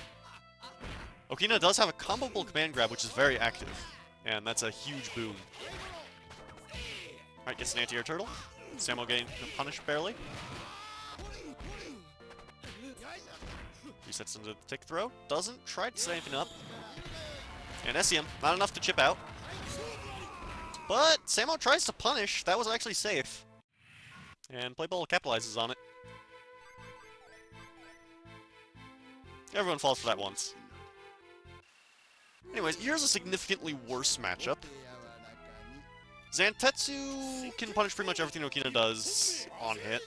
Okina does have a comboable command grab, which is very active. And that's a huge boon. Alright, gets an anti-air turtle. Samo getting punished barely. Resets into the tick throw. Doesn't try to set anything up. And SEM, not enough to chip out. But Samo tries to punish. That was actually safe. And Playball capitalizes on it. Everyone falls for that once. Anyways, here's a significantly worse matchup. Zantetsu can punish pretty much everything Okina does on hit.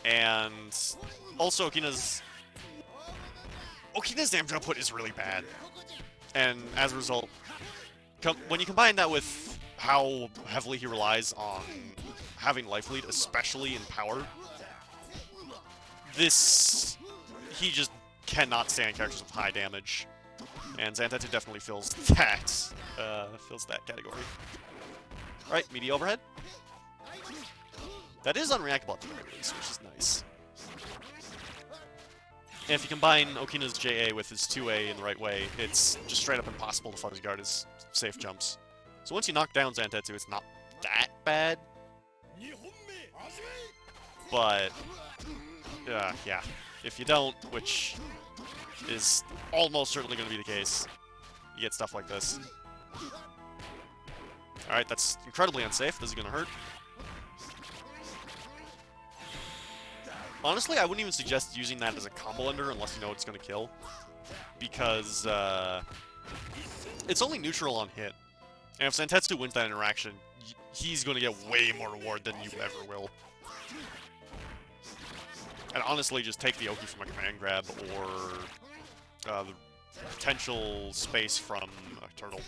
And also Okina's damage output is really bad. And as a result, when you combine that with how heavily he relies on having life lead, especially in power, he just cannot stand characters with high damage. And Zantetsu definitely fills that category. Alright, meaty overhead. That is unreactable at the very least, which is nice. And if you combine Okina's JA with his 2A in the right way, it's just straight up impossible to fuzzy guard his safe jumps. So once you knock down Zantetsu, it's not that bad. But, yeah. If you don't, which is almost certainly going to be the case, you get stuff like this. Alright, that's incredibly unsafe. This is going to hurt. Honestly, I wouldn't even suggest using that as a combo ender unless you know it's going to kill. Because, it's only neutral on hit. And if Zantetsu wins that interaction, he's going to get way more reward than you ever will. And honestly, just take the Oki from a command grab, or the potential space from a turtle.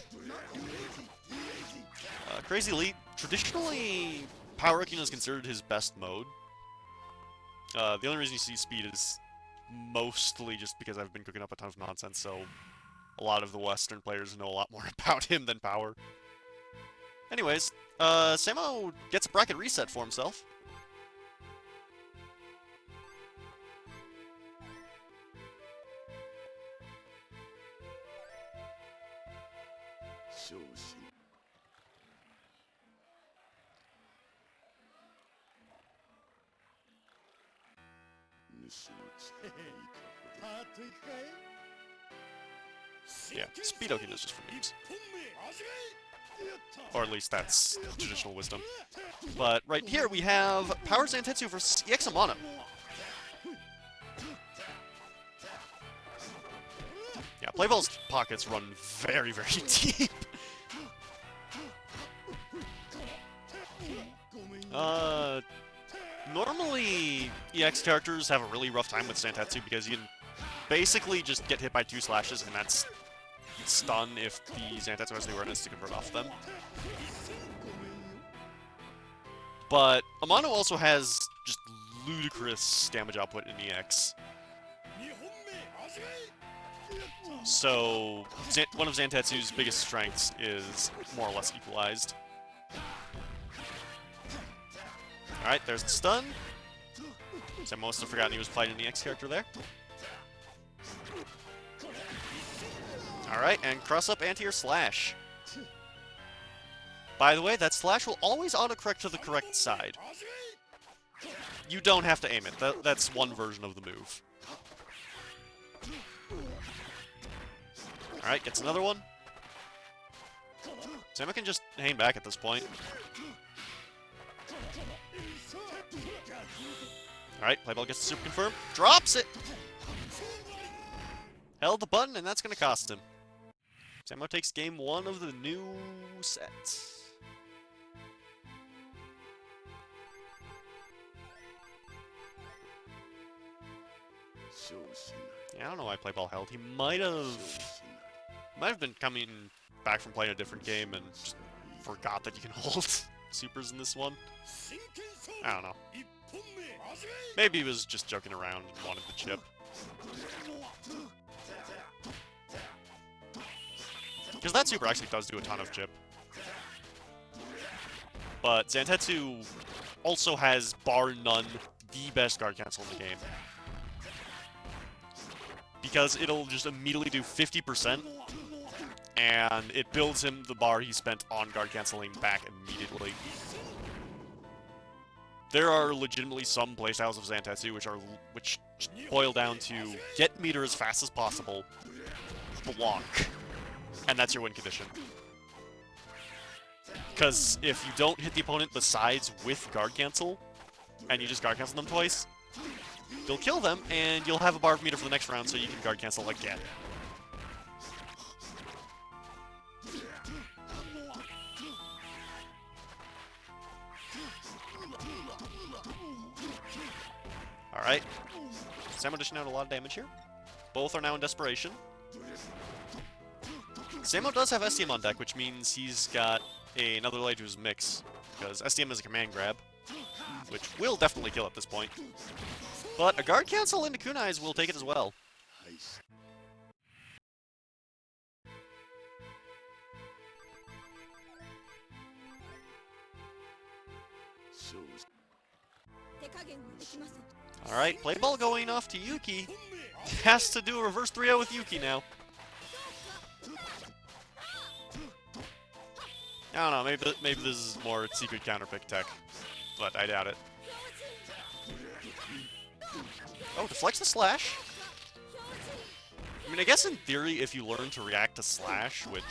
Crazy Elite, traditionally, Power Okina is considered his best mode. The only reason you see speed is mostly just because I've been cooking up a ton of nonsense, so a lot of the Western players know a lot more about him than Power. Anyways, Samo gets a bracket reset for himself. Yeah, Speed Okina is just for memes. Or at least that's traditional wisdom. But right here we have Power Zantetsu versus EX Amano. Yeah, Playball's pockets run very, very deep. Normally, EX characters have a really rough time with Zantetsu because you can basically just get hit by 2 slashes and that's stun if the Zantetsu has the awareness to convert off them. But Amano also has just ludicrous damage output in EX. So, one of Zantetsu's biggest strengths is more or less equalized. Alright, there's the stun. So I must have forgotten he was playing an EX character there. Alright, and cross up anti-air slash. By the way, that slash will always autocorrect to the correct side. You don't have to aim it. That's one version of the move. Alright, gets another one. Sama can just hang back at this point. Alright, playball gets the super confirmed. Drops it! Held the button, and that's going to cost him. Samo takes game 1 of the new set. Yeah, I don't know why playball held. He might have been coming back from playing a different game and just forgot that you can hold supers in this one. I don't know. Maybe he was just joking around and wanted the chip. Because that super actually does do a ton of chip. But Zantetsu also has, bar none, the best guard cancel in the game. Because it'll just immediately do 50%, and it builds him the bar he spent on guard canceling back immediately. There are legitimately some playstyles of Zantetsu which boil down to get meter as fast as possible, block, and that's your win condition. Because if you don't hit the opponent the sides with guard cancel, and you just guard cancel them twice, you'll kill them, and you'll have a bar of meter for the next round so you can guard cancel again. Alright. Samo dishing out a lot of damage here. Both are now in desperation. Samo does have STM on deck, which means he's got another layer to his mix, because STM is a command grab, which will definitely kill at this point. But a guard cancel into Kunai's will take it as well. Alright, play ball going off to Yuki. Has to do a reverse 3-0 with Yuki now. I don't know, maybe this is more secret counterpick tech, but I doubt it. Oh, deflects the slash. I mean, I guess in theory, if you learn to react to slash, which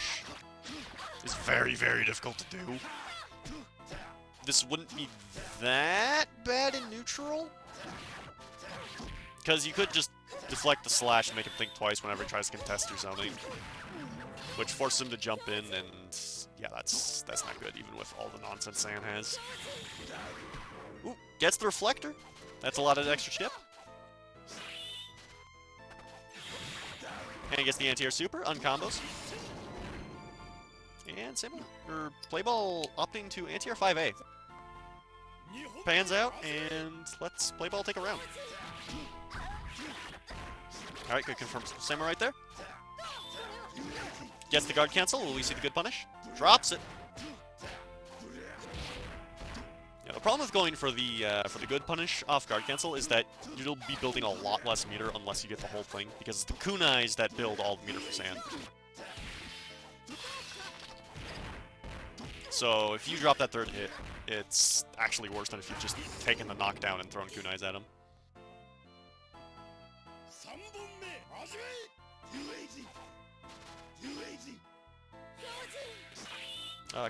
is very, very difficult to do, this wouldn't be that bad in neutral. Because you could just deflect the slash and make him think twice whenever he tries to contest or something, which forces him to jump in, and yeah, that's not good, even with all the nonsense San has. Ooh, gets the reflector. That's a lot of extra chip. And gets the anti-air super, uncombos. And Samo, or Playball opting to anti-air 5A. Pans out, and lets Playball take a round. Alright, good confirm Samo right there. Gets the guard cancel, will we see the good punish? Drops it. Yeah, the problem with going for the good punish off guard cancel is that you'll be building a lot less meter unless you get the whole thing, because it's the kunais that build all the meter for Sand. So if you drop that third hit, it's actually worse than if you've just taken the knockdown and thrown kunais at him.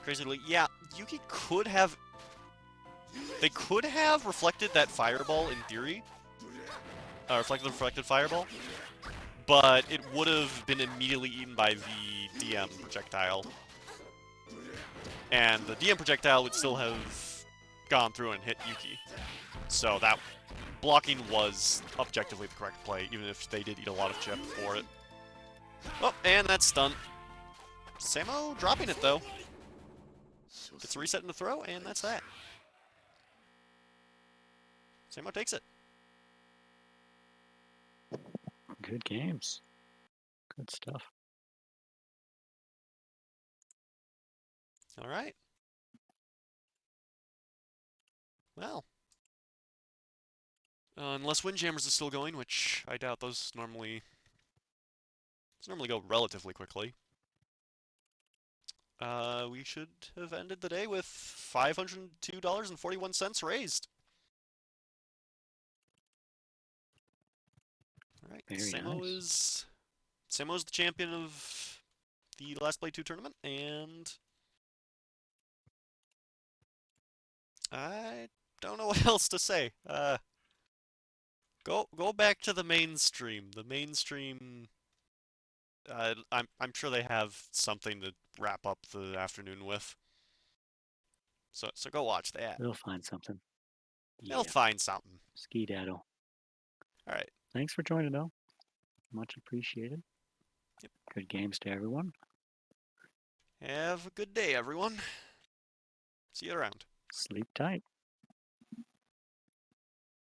Crazily, yeah, Yuki could have... They could have reflected that fireball in theory. Reflected fireball. But it would have been immediately eaten by the DM projectile. And the DM projectile would still have gone through and hit Yuki. So that blocking was objectively the correct play, even if they did eat a lot of chip for it. Oh, and that's stun. Samo dropping it, though. Gets a reset in the throw, and that's that. Samo takes it. Good games. Good stuff. All right. Well. Unless Windjammers is still going, which I doubt those normally go relatively quickly. we should have ended the day with $502.41 raised. All right, Very Samo nice. Samo's the champion of the Last Play 2 tournament, and I don't know what else to say. Go back to the mainstream. The mainstream. I'm sure they have something to wrap up the afternoon with. So go watch that. They'll find something. They'll Yeah. find something. Ski-daddle. All right. Thanks for joining, though. Much appreciated. Yep. Good games to everyone. Have a good day, everyone. See you around. Sleep tight.